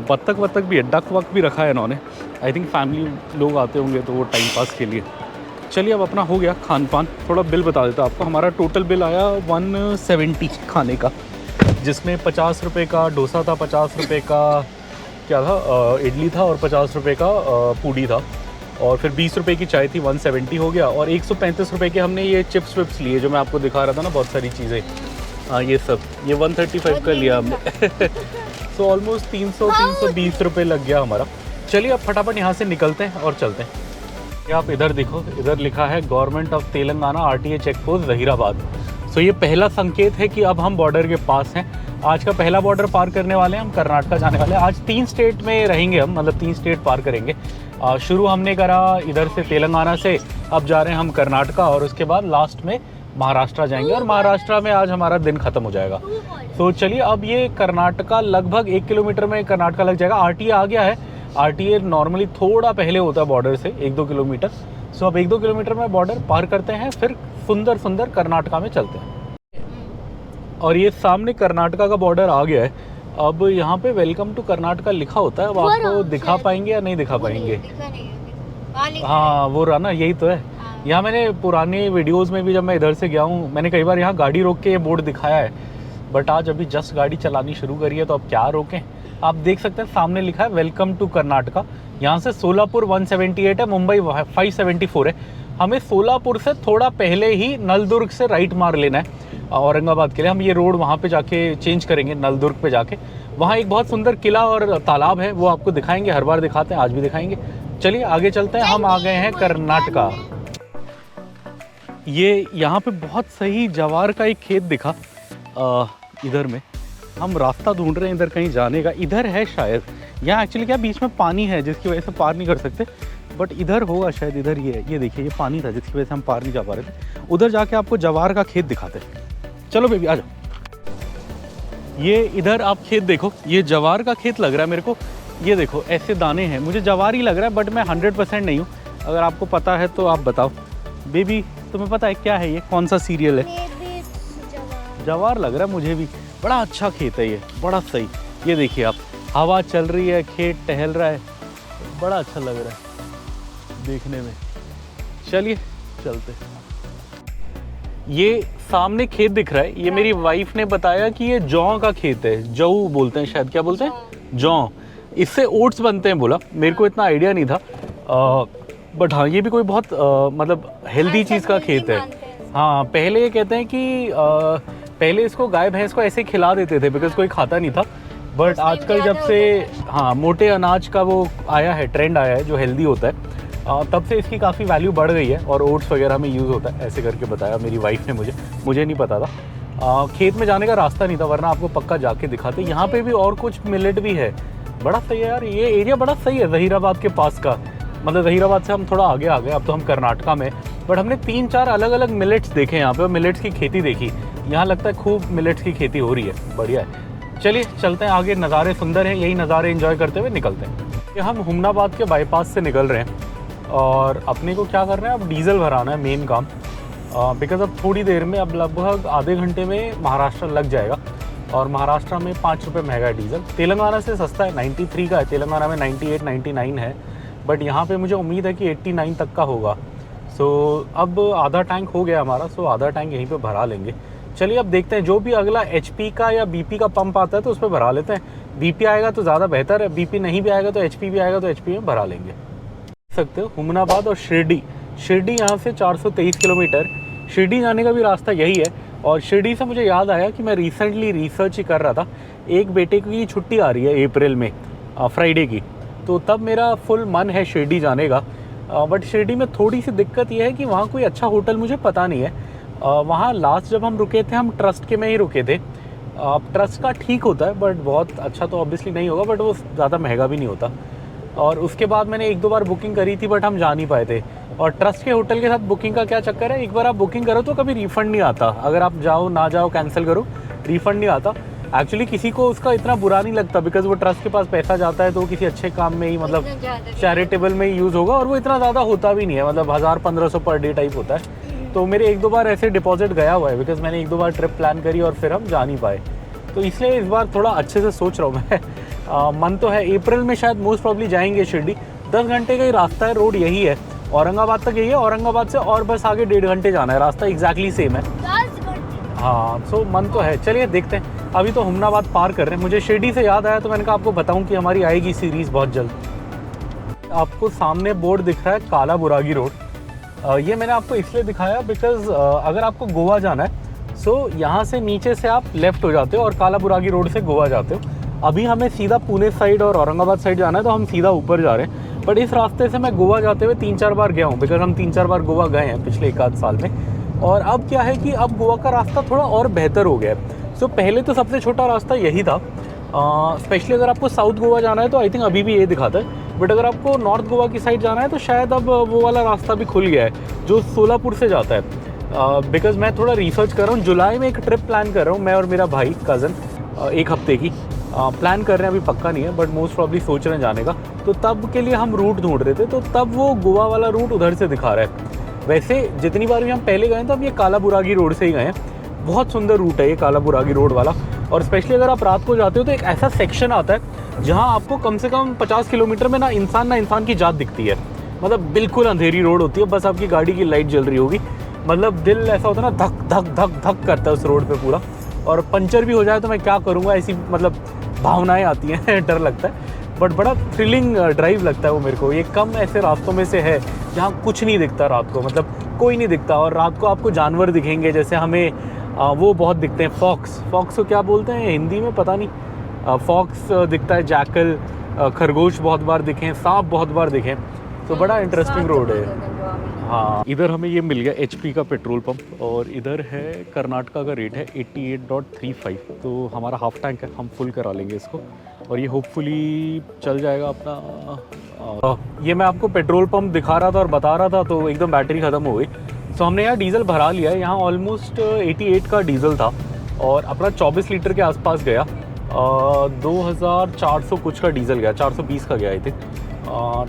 बत्तख भी है, डक वक भी रखा है इन्होंने। आई थिंक फैमिली लोग आते होंगे तो वो टाइम पास के लिए। चलिए अब अपना हो गया खान पान, थोड़ा बिल बता देता आपको। हमारा टोटल बिल आया 170 खाने का, जिसमें 50 रुपये का डोसा था, 50 रुपये का क्या था इडली था और 50 रुपये का पूड़ी था। और फिर 20 रुपये की चाय थी, 170 हो गया। और 135 रुपये के हमने ये चिप्स विप्स लिए जो मैं आपको दिखा रहा था ना, बहुत सारी चीज़ें। हाँ ये सब, ये 135 का लिया हमने। सो ऑलमोस्ट 320 रुपये लग गया हमारा। चलिए अब फटाफट यहाँ से निकलते हैं और चलते हैं। ये आप इधर देखो, इधर लिखा है government of Telangana RTA check post Zaheerabad. So ये पहला संकेत है कि अब हम बॉर्डर के पास हैं। आज का पहला बॉर्डर पार करने वाले हैं, हम कर्नाटका जाने वाले हैं। आज 3 स्टेट में रहेंगे हम, मतलब 3 स्टेट पार करेंगे। शुरू हमने करा इधर से तेलंगाना से, अब जा रहे हैं हम कर्नाटका और उसके बाद लास्ट में महाराष्ट्र जाएंगे और महाराष्ट्र में आज हमारा दिन ख़त्म हो जाएगा। तो चलिए अब ये कर्नाटका लगभग 1 किलोमीटर में कर्नाटका लग जाएगा। RTA आ गया है। RTA नॉर्मली थोड़ा पहले होता है बॉर्डर से, 1-2 किलोमीटर। सो अब 1-2 किलोमीटर में बॉर्डर पार करते हैं, फिर सुंदर कर्नाटका में चलते हैं। और ये सामने कर्नाटका का बॉर्डर आ गया है। अब यहाँ पे वेलकम टू कर्नाटका लिखा होता है, अब आपको दिखा पाएंगे या नहीं दिखा पाएंगे? हाँ वो रहा ना, यही तो है। यहाँ मैंने पुराने वीडियोस में भी जब मैं इधर से गया हूँ, मैंने कई बार यहाँ गाड़ी रोक के ये बोर्ड दिखाया है। बट आज अभी जस्ट गाड़ी चलानी शुरू करी है तो अब क्या रोकें। आप देख सकते हैं सामने लिखा है वेलकम टू कर्नाटका। यहाँ से सोलापुर 178 है, मुंबई 574 है। हमें सोलापुर से थोड़ा पहले ही नलदुर्ग से राइट मार लेना है औरंगाबाद के लिए। हम ये रोड वहाँ पे जाके चेंज करेंगे, नलदुर्ग पे जाके। वहाँ एक बहुत सुंदर किला और तालाब है, वो आपको दिखाएंगे, हर बार दिखाते हैं, आज भी दिखाएंगे। चलिए आगे चलते हैं। हम आ गए हैं कर्नाटका। ये यहाँ पे बहुत सही जवार का एक खेत दिखा इधर में। हम रास्ता ढूंढ रहे हैं इधर कहीं जाने का, इधर है शायद। यहाँ एक्चुअली क्या बीच में पानी है जिसकी वजह से पार नहीं कर सकते, बट इधर होगा शायद। इधर ये देखिए, ये पानी था जिसकी वजह से हम पार नहीं जा पा रहे थे। उधर जाके आपको जवार का खेत दिखाते हैं। चलो बेबी आ जाओ। ये इधर आप खेत देखो, ये जवार का खेत लग रहा है मेरे को। ये देखो ऐसे दाने हैं, मुझे जवार ही लग रहा है, बट मैं 100% नहीं हूँ। अगर आपको पता है तो आप बताओ। बेबी तुम्हें पता है क्या है ये, कौन सा सीरियल है? जवार लग रहा है मुझे भी। बड़ा अच्छा खेत है ये, बड़ा सही। ये देखिए आप, हवा चल रही है, खेत टहल रहा है, बड़ा अच्छा लग रहा है देखने में। चलिए चलते। ये सामने खेत दिख रहा है, ये मेरी वाइफ ने बताया कि ये जौ का खेत है। जौ बोलते हैं शायद, क्या बोलते हैं? जौ। इससे ओट्स बनते हैं बोला। मेरे को इतना आइडिया नहीं था, बट हाँ ये भी कोई बहुत मतलब हेल्दी चीज़ का खेत है। हाँ पहले ये कहते हैं कि पहले इसको गाय भैंस को ऐसे खिला देते थे बिकॉज कोई खाता नहीं था। बट आजकल जब से हाँ मोटे अनाज का वो आया है, ट्रेंड आया है जो हेल्दी होता है, तब से इसकी काफ़ी वैल्यू बढ़ गई है और ओट्स वगैरह में यूज़ होता है। ऐसे करके बताया मेरी वाइफ ने मुझे नहीं पता था। खेत में जाने का रास्ता नहीं था, वरना आपको पक्का जाके दिखाते। यहाँ पे भी और कुछ मिलेट भी है, बड़ा सही है यार। ये एरिया बड़ा सही है जहीराबाद के पास का, मतलब जहीराबाद से हम थोड़ा आगे आ गए, अब तो हम कर्नाटका में। बट हमने 3-4 अलग मिलेट्स देखे यहाँ पे, और मिलेट्स की खेती देखी। यहाँ लगता है खूब मिलेट्स की खेती हो रही है, बढ़िया है। चलिए चलते हैं आगे, नज़ारे सुंदर हैं, यही नज़ारे एंजॉय करते हुए निकलते हैं। ये हम हुमनाबाद के बाईपास से निकल रहे हैं और अपने को क्या करना है, अब डीजल भराना है मेन काम। बिकॉज अब थोड़ी देर में, अब लगभग आधे घंटे में महाराष्ट्र लग जाएगा। और महाराष्ट्र में 5 रुपये महंगा है डीजल, तेलंगाना से सस्ता है, 93 का है, तेलंगाना में 98-99 है। बट यहाँ पे मुझे उम्मीद है कि 89 तक का होगा। सो अब आधा टैंक हो गया हमारा, सो आधा टैंक यहीं पे भरा लेंगे। चलिए अब देखते हैं, जो भी अगला HP का या BP का पंप आता है तो उस पर भरा लेते हैं। BP आएगा तो ज़्यादा बेहतर है, BP नहीं भी आएगा तो HP भी आएगा तो HP में भरा लेंगे। देख सकते हो हुमनाबाद और शिरडी यहाँ से 423 किलोमीटर, शिरडी जाने का भी रास्ता यही है। और शिरडी से मुझे याद आया कि मैं रिसेंटली रिसर्च ही कर रहा था, एक बेटे की छुट्टी आ रही है अप्रैल में, फ्राइडे की, तो तब मेरा फुल मन है शिरडी जाने का। बट शिरडी में थोड़ी सी दिक्कत ये है कि वहाँ कोई अच्छा होटल मुझे पता नहीं है। वहाँ लास्ट जब हम रुके थे, हम ट्रस्ट के में ही रुके थे। ट्रस्ट का ठीक होता है बट बहुत अच्छा तो ऑब्वियसली नहीं होगा, बट वो ज़्यादा महंगा भी नहीं होता। और उसके बाद मैंने 1-2 बार बुकिंग करी थी बट हम जा नहीं पाए थे। और ट्रस्ट के होटल के साथ बुकिंग का क्या चक्कर है, एक बार आप बुकिंग करो तो कभी रिफ़ंड नहीं आता। अगर आप जाओ ना जाओ कैंसिल करो, रिफ़ंड नहीं आता। एक्चुअली किसी को उसका इतना बुरा नहीं लगता, बिकॉज वो ट्रस्ट के पास पैसा जाता है तो किसी अच्छे काम में ही, मतलब चैरिटेबल में ही यूज़ होगा। और वो इतना ज़्यादा होता भी नहीं है, मतलब 1000-1500 पर डे टाइप होता है। तो मेरे 1-2 बार ऐसे डिपॉजिट गया हुआ है, बिकॉज मैंने 1-2 बार ट्रिप प्लान करी और फिर हम जा नहीं पाए। तो इसलिए इस बार थोड़ा अच्छे से सोच रहा हूँ मैं। मन तो है, अप्रैल में शायद मोस्ट प्रॉब्ली जाएंगे शिरडी। 10 घंटे का ही रास्ता है, रोड यही है, औरंगाबाद तक यही है। औरंगाबाद से और बस आगे 1.5 घंटे जाना है, रास्ता एग्जैक्टली सेम है। हाँ, सो मन तो है, चलिए देखते हैं। अभी तो हुमनाबाद पार कर रहे हैं। मुझे शिरडी से याद आया तो मैंने कहा आपको बताऊं कि हमारी आएगी सीरीज़ बहुत जल्द। आपको सामने बोर्ड दिख रहा है काला बुरागी रोड। ये मैंने आपको इसलिए दिखाया बिकॉज अगर आपको गोवा जाना है सो यहाँ से नीचे से आप लेफ़्ट हो जाते हो और काला बुरागी रोड से गोवा जाते हो। अभी हमें सीधा पुणे साइड और औरंगाबाद साइड जाना है तो हम सीधा ऊपर जा रहे हैं। बट इस रास्ते से मैं गोवा जाते हुए 3-4 बार गया हूँ, बिकॉज हम 3-4 बार गोवा गए हैं पिछले 1-आध साल में। और अब क्या है कि अब गोवा का रास्ता थोड़ा और बेहतर हो गया है। सो पहले तो सबसे छोटा रास्ता यही था। स्पेशली अगर आपको साउथ गोवा जाना है तो आई थिंक अभी भी ये दिखाता है। बट अगर आपको नॉर्थ गोवा की साइड जाना है तो शायद अब वो वाला रास्ता भी खुल गया है जो सोलापुर से जाता है। बिकॉज मैं थोड़ा रिसर्च कर रहा हूँ, जुलाई में एक ट्रिप प्लान कर रहा हूँ, मैं और मेरा भाई कज़न, 1 हफ्ते की प्लान कर रहे हैं। अभी पक्का नहीं है बट मोस्ट प्रॉब्ली सोच रहे हैं जाने का। तो तब के लिए हम रूट ढूंढ रहे थे, तो तब वो गोवा वाला रूट उधर से दिखा रहा है। वैसे जितनी बार भी हम पहले गए तो हम ये काला बुरागी रोड से ही गए हैं। बहुत सुंदर रूट है ये काला बुरागी रोड वाला। और स्पेशली अगर आप रात को जाते हो तो एक ऐसा सेक्शन आता है जहाँ आपको कम से कम 50 किलोमीटर में ना इंसान की जात दिखती है। मतलब बिल्कुल अंधेरी रोड होती है, बस आपकी गाड़ी की लाइट जल रही होगी। मतलब दिल ऐसा होता है ना, धक धक धक धक करता है उस रोड पे पूरा। और पंचर भी हो जाए तो मैं क्या करूँगा, ऐसी मतलब भावनाएं आती हैं। डर लगता है बट बड़ा थ्रिलिंग ड्राइव लगता है वो मेरे को। ये कम ऐसे रास्तों में से है जहाँ कुछ नहीं दिखता रात को, मतलब कोई नहीं दिखता। और रात को आपको जानवर दिखेंगे, जैसे हमें वो बहुत दिखते हैं, फॉक्स को क्या बोलते हैं हिंदी में पता नहीं। फॉक्स दिखता है, जैकल, खरगोश बहुत बार दिखे, सांप बहुत बार दिखे। तो बड़ा इंटरेस्टिंग रोड है। हाँ, इधर हमें ये मिल गया HP का पेट्रोल पंप और इधर है कर्नाटका का रेट है 88.35। तो हमारा हाफ टैंक है, हम फुल करा लेंगे इसको और ये होपफुली चल जाएगा अपना। ये मैं आपको पेट्रोल पंप दिखा रहा था और बता रहा था तो एकदम बैटरी ख़त्म हो गई। तो हमने यहाँ डीजल भरा लिया है। यहाँ ऑलमोस्ट 88 का डीजल था और अपना 24 लीटर के आसपास गया। 2400 कुछ का डीजल गया, 420 का गया आई थिंक।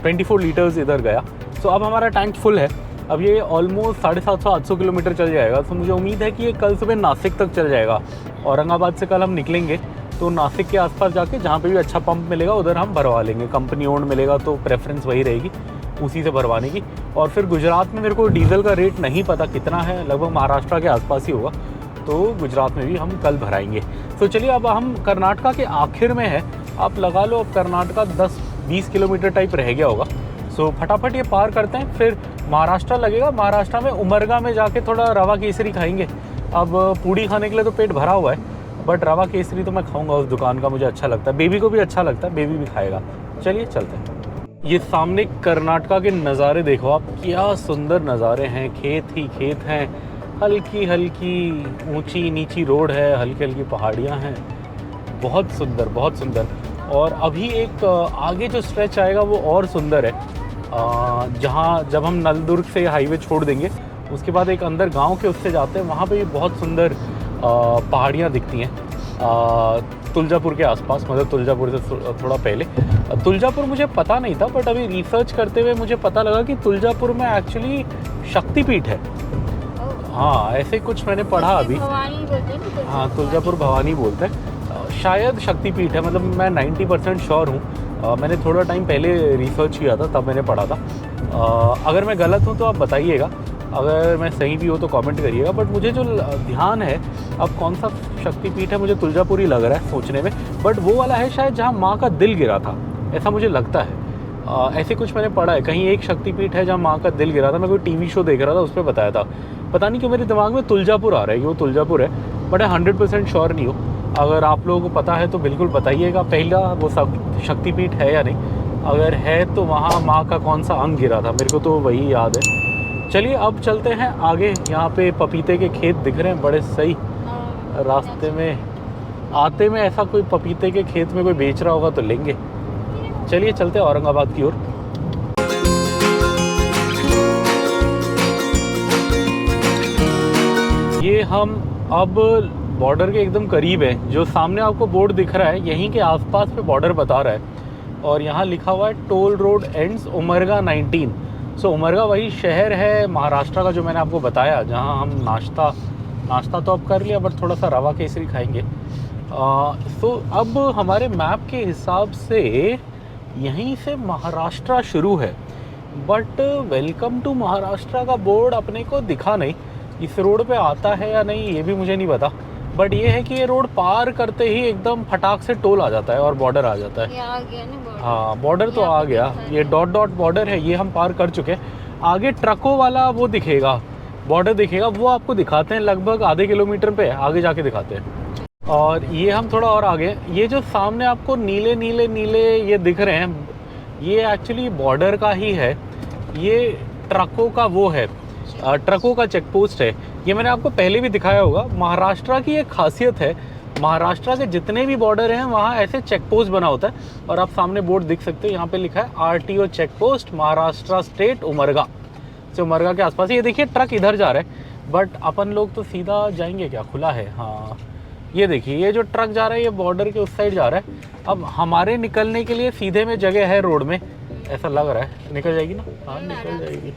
24 लीटर्स इधर गया। सो अब हमारा टैंक फुल है। अब ये ऑलमोस्ट 750-800 किलोमीटर चल जाएगा। तो मुझे उम्मीद है कि ये कल सुबह नासिक तक चल जाएगा। औरंगाबाद से कल हम निकलेंगे तो नासिक के आसपास जाके जहाँ पे भी अच्छा पंप मिलेगा उधर हम भरवा लेंगे। कंपनी ओन्ड मिलेगा तो प्रेफरेंस वही रहेगी उसी से भरवाने की। और फिर गुजरात में मेरे को डीजल का रेट नहीं पता कितना है, लगभग महाराष्ट्र के आसपास ही होगा, तो गुजरात में भी हम कल भराएंगे। तो चलिए अब हम कर्नाटका के आखिर में है, आप लगा लो अब कर्नाटका 10-20 किलोमीटर टाइप रह गया होगा। सो फटाफट ये पार करते हैं, फिर महाराष्ट्र लगेगा। महाराष्ट्र में उमरगा में जाके थोड़ा रवा केसरी खाएंगे। अब पूड़ी खाने के लिए तो पेट भरा हुआ है बट रवा केसरी तो मैं खाऊंगा उस दुकान का, मुझे अच्छा लगता है, बेबी को भी अच्छा लगता है, बेबी भी खाएगा। चलिए चलते हैं। ये सामने कर्नाटका के नज़ारे देखो आप, क्या सुंदर नज़ारे हैं। खेत ही खेत हैं, हल्की हल्की ऊंची नीची रोड है, हल्की हल्की पहाड़ियाँ हैं, बहुत सुंदर बहुत सुंदर। और अभी एक आगे जो स्ट्रेच आएगा वो और सुंदर है, जहाँ जब हम नलदुर्ग से हाईवे छोड़ देंगे उसके बाद एक अंदर गांव के उससे जाते हैं, वहाँ पे भी बहुत सुंदर पहाड़ियाँ दिखती हैं तुलजापुर के आसपास, मतलब तुलजापुर से थोड़ा पहले। तुलजापुर मुझे पता नहीं था बट अभी रिसर्च करते हुए मुझे पता लगा कि तुलजापुर में एक्चुअली शक्तिपीठ है। हाँ, ऐसे कुछ मैंने पढ़ा अभी। हाँ, तुलजापुर भवानी बोलते हैं, शायद शक्तिपीठ है, मतलब मैं 90% श्योर हूँ। मैंने थोड़ा टाइम पहले रिसर्च किया था तब मैंने पढ़ा था। अगर मैं गलत हूँ तो आप बताइएगा, अगर मैं सही भी हो तो कमेंट करिएगा। बट मुझे जो ध्यान है अब कौन सा शक्तिपीठ है, मुझे तुलजापुर ही लग रहा है सोचने में, बट वो वाला है शायद जहाँ माँ का दिल गिरा था, ऐसा मुझे लगता है। ऐसे कुछ मैंने पढ़ा है, कहीं एक शक्तिपीठ है जहाँ माँ का दिल गिरा था। मैं कोई टीवी शो देख रहा था, उस पर बताया था। पता नहीं क्यों मेरे दिमाग में तुलजापुर आ रहा है कि वो तुलजापुर है, बट मैं 100% श्योर नहीं हूँ। अगर आप लोगों को पता है तो बिल्कुल बताइएगा, पहला वो सब शक्तिपीठ है या नहीं। अगर है तो वहाँ माँ का कौन सा अंग गिरा था, मेरे को तो वही याद है। चलिए अब चलते हैं आगे। यहाँ पे पपीते के खेत दिख रहे हैं बड़े सही। रास्ते में आते में ऐसा कोई पपीते के खेत में कोई बेच रहा होगा तो लेंगे। चलिए चलते हैं औरंगाबाद की ओर। ये हम अब बॉर्डर के एकदम करीब है। जो सामने आपको बोर्ड दिख रहा है यहीं के आसपास पे बॉर्डर बता रहा है, और यहाँ लिखा हुआ है टोल रोड एंड्स उमरगा 19। सो उमरगा वही शहर है महाराष्ट्र का जो मैंने आपको बताया, जहाँ हम नाश्ता तो अब कर लिया, बट थोड़ा सा रवा केसरी खाएंगे। तो अब हमारे मैप के हिसाब से यहीं से महाराष्ट्र शुरू है, बट वेलकम टू महाराष्ट्र का बोर्ड अपने को दिखा नहीं। इस रोड पे आता है या नहीं ये भी मुझे नहीं पता, बट ये है कि ये रोड पार करते ही एकदम फटाक से टोल आ जाता है और बॉर्डर आ जाता है। ये आ गया ना बॉर्डर। हाँ बॉर्डर तो आ गया, ये डॉट डॉट बॉर्डर है, ये हम पार कर चुके हैं। आगे ट्रकों वाला वो दिखेगा, बॉर्डर दिखेगा, वो आपको दिखाते हैं लगभग आधे किलोमीटर पे, आगे जाके दिखाते हैं। और ये हम थोड़ा और आगे, ये जो सामने आपको नीले नीले नीले ये दिख रहे हैं, ये एक्चुअली बॉर्डर का ही है। ये ट्रकों का वो है, ट्रकों का चेक पोस्ट है। ये मैंने आपको पहले भी दिखाया होगा। महाराष्ट्र की एक खासियत है, महाराष्ट्र के जितने भी बॉर्डर हैं वहाँ ऐसे चेक पोस्ट बना होता है। और आप सामने बोर्ड देख सकते हो, यहाँ पे लिखा है RTO check post Maharashtra state Umarga. से उमरगा के आसपास ये देखिए ट्रक इधर जा रहा है, बट अपन लोग तो सीधा जाएंगे क्या, खुला है। हाँ ये देखिए ये जो ट्रक जा रहा है ये बॉर्डर के उस साइड जा रहा है। अब हमारे निकलने के लिए सीधे में जगह है रोड में, ऐसा लग रहा है। निकल जाएगी ना? हाँ निकल जाएगी।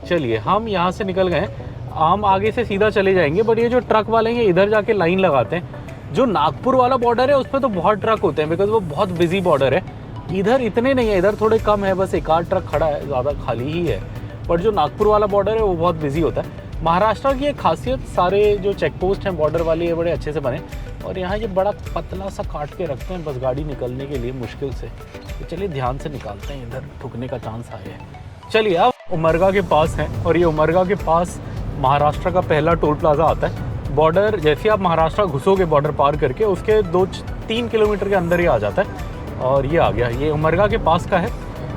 चलिए हम यहाँ से निकल गए, हम आगे से सीधा चले जाएंगे। बट ये जो ट्रक वाले हैं ये इधर जाके लाइन लगाते हैं। जो नागपुर वाला बॉर्डर है उस पर तो बहुत ट्रक होते हैं, बिकॉज वो बहुत बिजी बॉर्डर है। इधर इतने नहीं है, इधर थोड़े कम है, बस एक आध ट्रक खड़ा है, ज़्यादा खाली ही है। बट जो नागपुर वाला बॉर्डर है वो बहुत बिजी होता है। महाराष्ट्र की एक खासियत, सारे जो चेक पोस्ट हैं बॉर्डर वाले ये बड़े अच्छे से बने, और यहाँ ये बड़ा पतला सा काट के रखते हैं बस गाड़ी निकलने के लिए मुश्किल से। तो चलिए ध्यान से निकालते हैं, इधर ठुकने का चांस आया है। चलिए अब उमरगा के पास हैं, और ये उमरगा के पास महाराष्ट्र का पहला टोल प्लाजा आता है। बॉर्डर जैसे आप महाराष्ट्र घुसोगे बॉर्डर पार करके, उसके 2-3 किलोमीटर के अंदर ही आ जाता है। और ये आ गया, ये उमरगा के पास का है।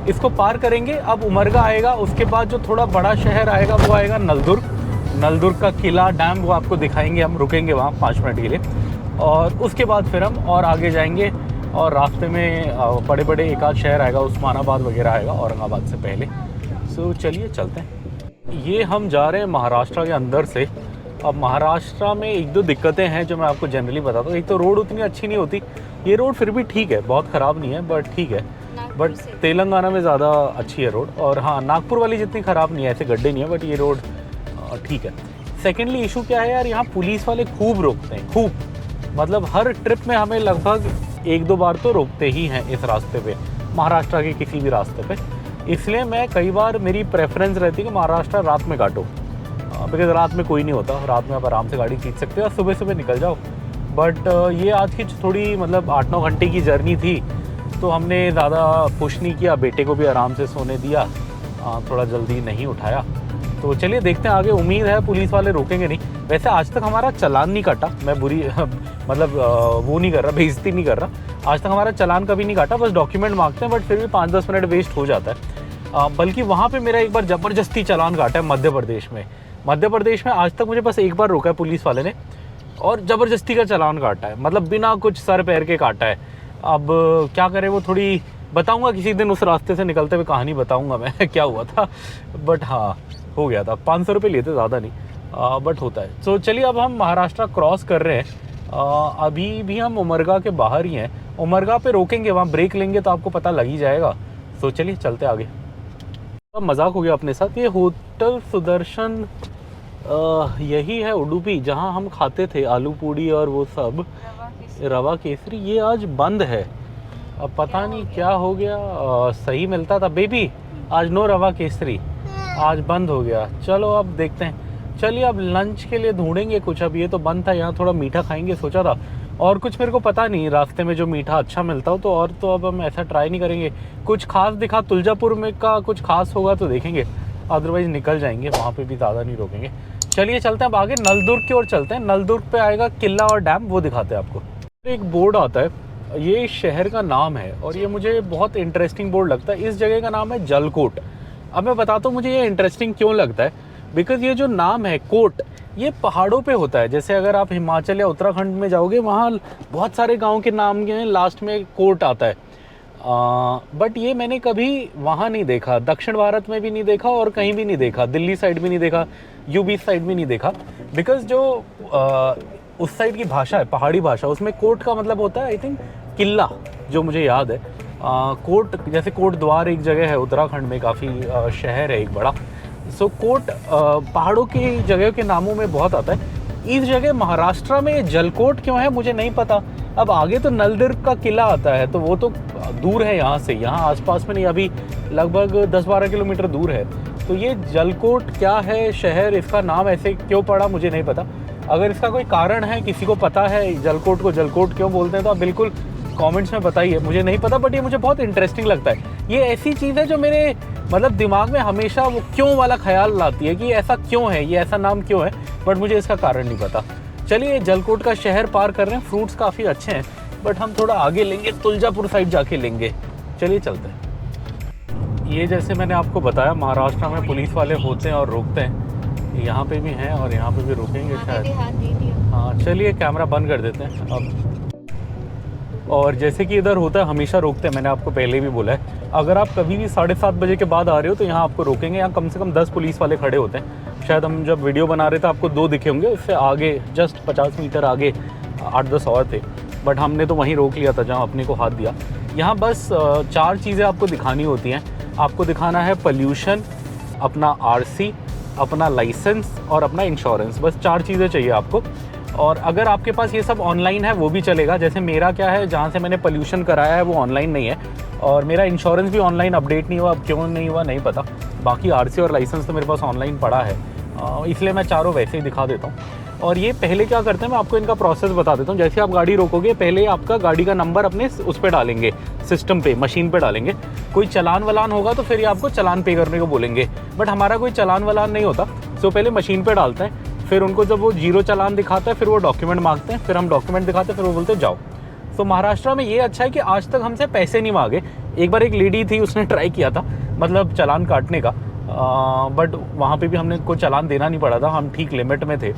इसको पार करेंगे, अब उमरगा आएगा, उसके बाद जो थोड़ा बड़ा शहर आएगा वो आएगा नलदुर्ग। नलदुर्ग का किला डैम वो आपको दिखाएंगे, हम रुकेंगे वहाँ 5 मिनट के लिए, और उसके बाद फिर हम और आगे जाएंगे। और रास्ते में बड़े बड़े एक आध शहर आएगा, उस्मानाबाद वगैरह आएगा औरंगाबाद से पहले। सो चलिए चलते हैं। ये हम जा रहे हैं महाराष्ट्र के अंदर से। अब महाराष्ट्र में एक दो दिक्कतें हैं जो मैं आपको जनरली बताता हूँ। एक तो रोड उतनी अच्छी नहीं होती, ये रोड फिर भी ठीक है, बहुत ख़राब नहीं है बट ठीक है। बट तेलंगाना में ज़्यादा अच्छी है रोड, और हाँ नागपुर वाली जितनी ख़राब नहीं है, ऐसे गड्ढे नहीं है, बट ये रोड ठीक है। सेकेंडली इशू क्या है यार, यहाँ पुलिस वाले खूब रोकते हैं, खूब, मतलब हर ट्रिप में हमें लगभग 1-2 बार तो रोकते ही हैं इस रास्ते पे, महाराष्ट्र के किसी भी रास्ते पे। इसलिए मैं कई बार, मेरी प्रेफरेंस रहती है कि महाराष्ट्र रात में काटो, बिकॉज रात में कोई नहीं होता, रात में आप आराम से गाड़ी खींच सकते हो और सुबह सुबह निकल जाओ। बट ये आज की थोड़ी मतलब 8-9 घंटे की जर्नी थी, तो हमने ज़्यादा पुश नहीं किया, बेटे को भी आराम से सोने दिया, थोड़ा जल्दी नहीं उठाया। तो चलिए देखते हैं आगे, उम्मीद है पुलिस वाले रोकेंगे नहीं। वैसे आज तक हमारा चालान नहीं काटा, मैं बुरी मतलब वो नहीं कर रहा, बेइज्जती नहीं कर रहा, आज तक हमारा चालान कभी नहीं काटा, बस डॉक्यूमेंट मांगते हैं, बट फिर भी 5-10 मिनट वेस्ट हो जाता है। बल्कि वहाँ पे मेरा एक बार ज़बरदस्ती चालान काटा है मध्य प्रदेश में। आज तक मुझे बस एक बार रोका है पुलिस वाले ने, और ज़बरदस्ती का चालान काटा है, मतलब बिना कुछ सर पैर के काटा है। अब क्या करें, वो थोड़ी बताऊँगा किसी दिन, उस रास्ते से निकलते हुए कहानी बताऊँगा मैं क्या हुआ था। बट हाँ हो गया था, 500 रुपये लिए थे, ज़्यादा नहीं, बट होता है। तो चलिए अब हम महाराष्ट्र क्रॉस कर रहे हैं। अभी भी हम उमरगा के बाहर ही हैं, उमरगा पे रोकेंगे, वहाँ ब्रेक लेंगे तो आपको पता लग ही जाएगा। तो चलिए चलते आगे। अब मजाक हो गया अपने साथ, ये होटल सुदर्शन यही है उडुपी, जहाँ हम खाते थे आलू पूड़ी और वो सब, रवा केसरी। ये आज बंद है, अब पता नहीं क्या हो गया। सही मिलता था बेबी, आज नो रवा केसरी, आज बंद हो गया। चलो अब देखते हैं, चलिए अब लंच के लिए ढूंढेंगे कुछ। अब ये तो बंद था, यहाँ थोड़ा मीठा खाएंगे सोचा था, और कुछ मेरे को पता नहीं रास्ते में जो मीठा अच्छा मिलता हो तो, और तो अब हम ऐसा ट्राई नहीं करेंगे। कुछ खास दिखा तुलजापुर में का कुछ खास होगा तो देखेंगे, अदरवाइज़ निकल जाएंगे, वहाँ पे भी ज़्यादा नहीं रोकेंगे। चलिए चलते हैं अब आगे, नलदुर्ग की ओर चलते हैं। नलदुर्ग पे आएगा किला और डैम, वो दिखाते हैं आपको। एक बोर्ड आता है, ये शहर का नाम है और ये मुझे बहुत इंटरेस्टिंग बोर्ड लगता है। इस जगह का नाम है जलकोट। अब मैं बताता हूँ मुझे ये इंटरेस्टिंग क्यों लगता है। बिकॉज ये जो नाम है कोट, ये पहाड़ों पे होता है। जैसे अगर आप हिमाचल या उत्तराखंड में जाओगे, वहाँ बहुत सारे गांव के नाम के लास्ट में कोट आता है। बट ये मैंने कभी वहाँ नहीं देखा, दक्षिण भारत में भी नहीं देखा और कहीं भी नहीं देखा, दिल्ली साइड भी नहीं देखा, यूपी साइड भी नहीं देखा। बिकॉज जो उस साइड की भाषा है, पहाड़ी भाषा, उसमें कोट का मतलब होता है आई थिंक किला, जो मुझे याद है। कोट जैसे कोट द्वार एक जगह है उत्तराखंड में, काफ़ी शहर है एक बड़ा। सो कोट पहाड़ों की जगह के नामों में बहुत आता है। इस जगह महाराष्ट्र में जलकोट क्यों है मुझे नहीं पता। अब आगे तो नलदुर्ग का किला आता है, तो वो तो दूर है यहाँ से, यहाँ आसपास में नहीं, अभी लगभग 10-12 किलोमीटर दूर है। तो ये जलकोट क्या है शहर, इसका नाम ऐसे क्यों पड़ा मुझे नहीं पता। अगर इसका कोई कारण है, किसी को पता है जलकोट को जलकोट क्यों बोलते हैं, तो आप बिल्कुल कमेंट्स में बताइए, मुझे नहीं पता। बट ये मुझे बहुत इंटरेस्टिंग लगता है। ये ऐसी चीज़ है जो मेरे मतलब दिमाग में हमेशा वो क्यों वाला ख्याल लाती है कि ऐसा क्यों है, ये ऐसा नाम क्यों है, बट मुझे इसका कारण नहीं पता। चलिए जलकोट का शहर पार कर रहे हैं। फ्रूट्स काफ़ी अच्छे हैं, बट हम थोड़ा आगे लेंगे, तुलजापुर साइड जाके लेंगे। चलिए चलते हैं। ये जैसे मैंने आपको बताया, महाराष्ट्र में पुलिस वाले होते हैं और रोकते हैं। यहाँ पे भी हैं और यहाँ पे भी रुकेंगे शायद। हाँ चलिए कैमरा बंद कर देते हैं अब। और जैसे कि इधर होता है, हमेशा रोकते हैं, मैंने आपको पहले भी बोला है। अगर आप कभी भी 7:30 बजे के बाद आ रहे हो तो यहाँ आपको रोकेंगे। यहाँ कम से कम 10 पुलिस वाले खड़े होते हैं। शायद हम जब वीडियो बना रहे थे आपको 2 दिखे होंगे, उससे आगे जस्ट 50 मीटर आगे 8-10 और थे, बट हमने तो वहीं रोक लिया था जहाँ अपने को हाथ दिया। यहाँ बस 4 चीज़ें आपको दिखानी होती हैं। आपको दिखाना है पोल्यूशन, अपना RC, अपना लाइसेंस और अपना इंश्योरेंस। बस 4 चीज़ें चाहिए आपको। और अगर आपके पास ये सब ऑनलाइन है वो भी चलेगा। जैसे मेरा क्या है, जहाँ से मैंने पोल्यूशन कराया है वो ऑनलाइन नहीं है, और मेरा इंश्योरेंस भी ऑनलाइन अपडेट नहीं हुआ। अब क्यों नहीं हुआ नहीं पता। बाकी RC और लाइसेंस तो मेरे पास ऑनलाइन पड़ा है, इसलिए मैं चारों वैसे ही दिखा देता हूँ। और ये पहले क्या करते हैं, मैं आपको इनका प्रोसेस बता देता हूँ। जैसे आप गाड़ी रोकोगे, पहले आपका गाड़ी का नंबर अपने उस पर डालेंगे, सिस्टम पे, मशीन पे डालेंगे। कोई चलान वलान होगा तो फिर ये आपको चलान पे करने को बोलेंगे, बट हमारा कोई चलान वलान नहीं होता। सो पहले मशीन पे डालते हैं, फिर उनको जब वो 0 चालान दिखाता है फिर वो डॉक्यूमेंट मांगते हैं, फिर हम डॉक्यूमेंट दिखाते हैं, फिर वो बोलते हैं जाओ। तो महाराष्ट्र में ये अच्छा है कि आज तक हमसे पैसे नहीं मांगे। एक बार एक लेडी थी, उसने ट्राई किया था मतलब चालान काटने का, बट वहाँ पे भी हमने कोई चालान देना नहीं पड़ा था, हम ठीक लिमिट में थे।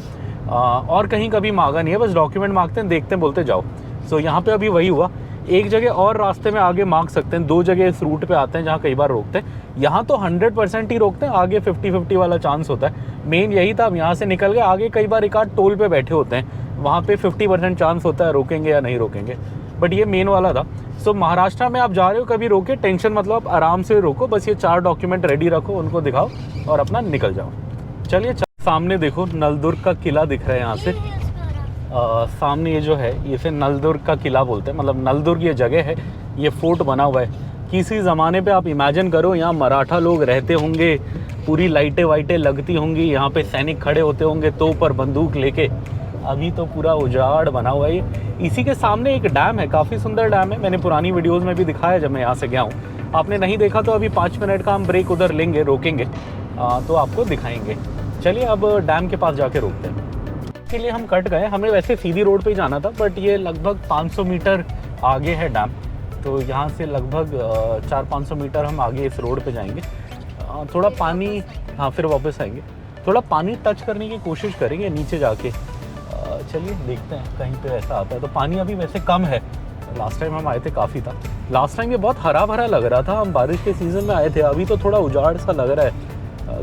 और कहीं कभी मांगा नहीं है, बस डॉक्यूमेंट मांगते हैं, देखते हैं, बोलते जाओ। सो यहाँ पे अभी वही हुआ। एक जगह और रास्ते में आगे मांग सकते हैं, 2 जगह इस रूट पे आते हैं जहाँ कई बार रोकते हैं। यहाँ तो 100% ही रोकते हैं, आगे 50-50 वाला चांस होता है। मेन यही था, अब यहाँ से निकल गए, आगे कई बार एक आध टोल पे बैठे होते हैं, वहाँ पे 50% चांस होता है रोकेंगे या नहीं रोकेंगे, बट ये मेन वाला था। सो महाराष्ट्र में आप जा रहे हो, कभी रोके टेंशन मतलब, आराम से रोको, बस ये 4 डॉक्यूमेंट रेडी रखो, उनको दिखाओ और अपना निकल जाओ। चलिए सामने देखो नलदुर्ग का किला दिख रहा है यहाँ से। सामने ये जो है, इसे नलदुर्ग का किला बोलते हैं, मतलब नलदुर्ग ये जगह है, ये फोर्ट बना हुआ है। किसी ज़माने पे आप इमेजिन करो, यहाँ मराठा लोग रहते होंगे, पूरी लाइटें वाइटें लगती होंगी, यहाँ पे सैनिक खड़े होते होंगे तोप पर बंदूक लेके। अभी तो पूरा उजाड़ बना हुआ है। इसी के सामने एक डैम है, काफ़ी सुंदर डैम है, मैंने पुरानी वीडियोज़ में भी दिखाया जब मैं यहाँ से गया हूँ। आपने नहीं देखा तो अभी 5 मिनट का हम ब्रेक उधर लेंगे, रोकेंगे तो आपको दिखाएंगे। चलिए अब डैम के पास जाके रोकते हैं। के लिए हम कट गए, हमें वैसे सीधी रोड पे ही जाना था, बट ये लगभग 500 मीटर आगे है डैम, तो यहाँ से लगभग 400-500 मीटर हम आगे इस रोड पे जाएंगे। थोड़ा पानी, हाँ फिर वापस आएंगे, थोड़ा पानी टच करने की कोशिश करेंगे नीचे जाके। चलिए देखते हैं कहीं पे ऐसा आता है। तो पानी अभी वैसे कम है, लास्ट टाइम हम आए थे काफ़ी था। लास्ट टाइम ये बहुत हरा भरा लग रहा था, हम बारिश के सीज़न में आए थे। अभी तो थोड़ा उजाड़ सा लग रहा है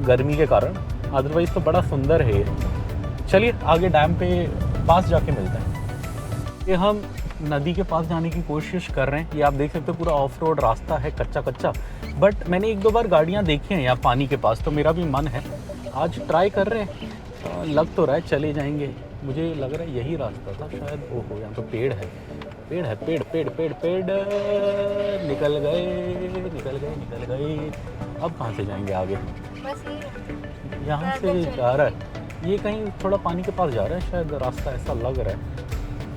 गर्मी के कारण, अदरवाइज़ तो बड़ा सुंदर है ये। चलिए आगे डैम पे पास जाके मिलते हैं। ये हम नदी के पास जाने की कोशिश कर रहे हैं। ये आप देख सकते हो पूरा ऑफ रोड रास्ता है, कच्चा कच्चा, बट मैंने 1-2 बार गाड़ियाँ देखी हैं यहाँ पानी के पास, तो मेरा भी मन है आज ट्राई कर रहे हैं। लग तो रहा है चले जाएंगे, मुझे लग रहा है यही रास्ता था शायद। ओहो यहाँ तो पेड़ है, पेड़ है, पेड़ पेड़ पेड़ पेड़, निकल गए। अब कहाँ से जाएंगे आगे? यहाँ से जा रहा है, ये कहीं थोड़ा पानी के पास जा रहा है शायद, रास्ता ऐसा लग रहा है।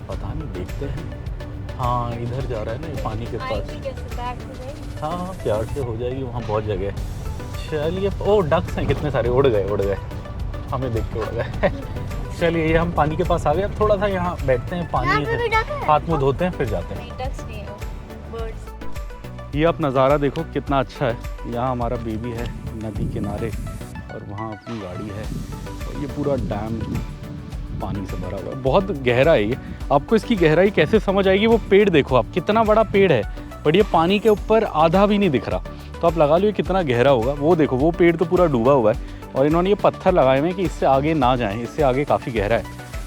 पता नहीं, देखते हैं। हाँ इधर जा रहा है ना ये पानी के पास। हाँ प्यार से हो जाएगी, वहाँ बहुत जगह है। चलिए, ओ डक्स हैं कितने सारे, उड़ गए, हमें देख के उड़ गए। चलिए ये हम पानी के पास आ गए। अब थोड़ा सा यहाँ बैठते हैं, पानी हाथ मुँह धोते हैं फिर जाते हैं। ये आप नज़ारा देखो कितना अच्छा है। यहाँ हमारा बेबी है नदी किनारे और वहाँ अपनी गाड़ी है और ये पूरा डैम पानी से भरा हुआ है। बहुत गहरा है ये। आपको इसकी गहराई कैसे समझ आएगी, वो पेड़ देखो आप, कितना बड़ा पेड़ है बट ये पानी के ऊपर आधा भी नहीं दिख रहा। तो आप लगा लो ये कितना गहरा होगा। वो देखो वो पेड़ तो पूरा डूबा हुआ है और इन्होंने ये पत्थर लगाए हुए हैं कि इससे आगे ना जाएं, इससे आगे काफ़ी गहरा है।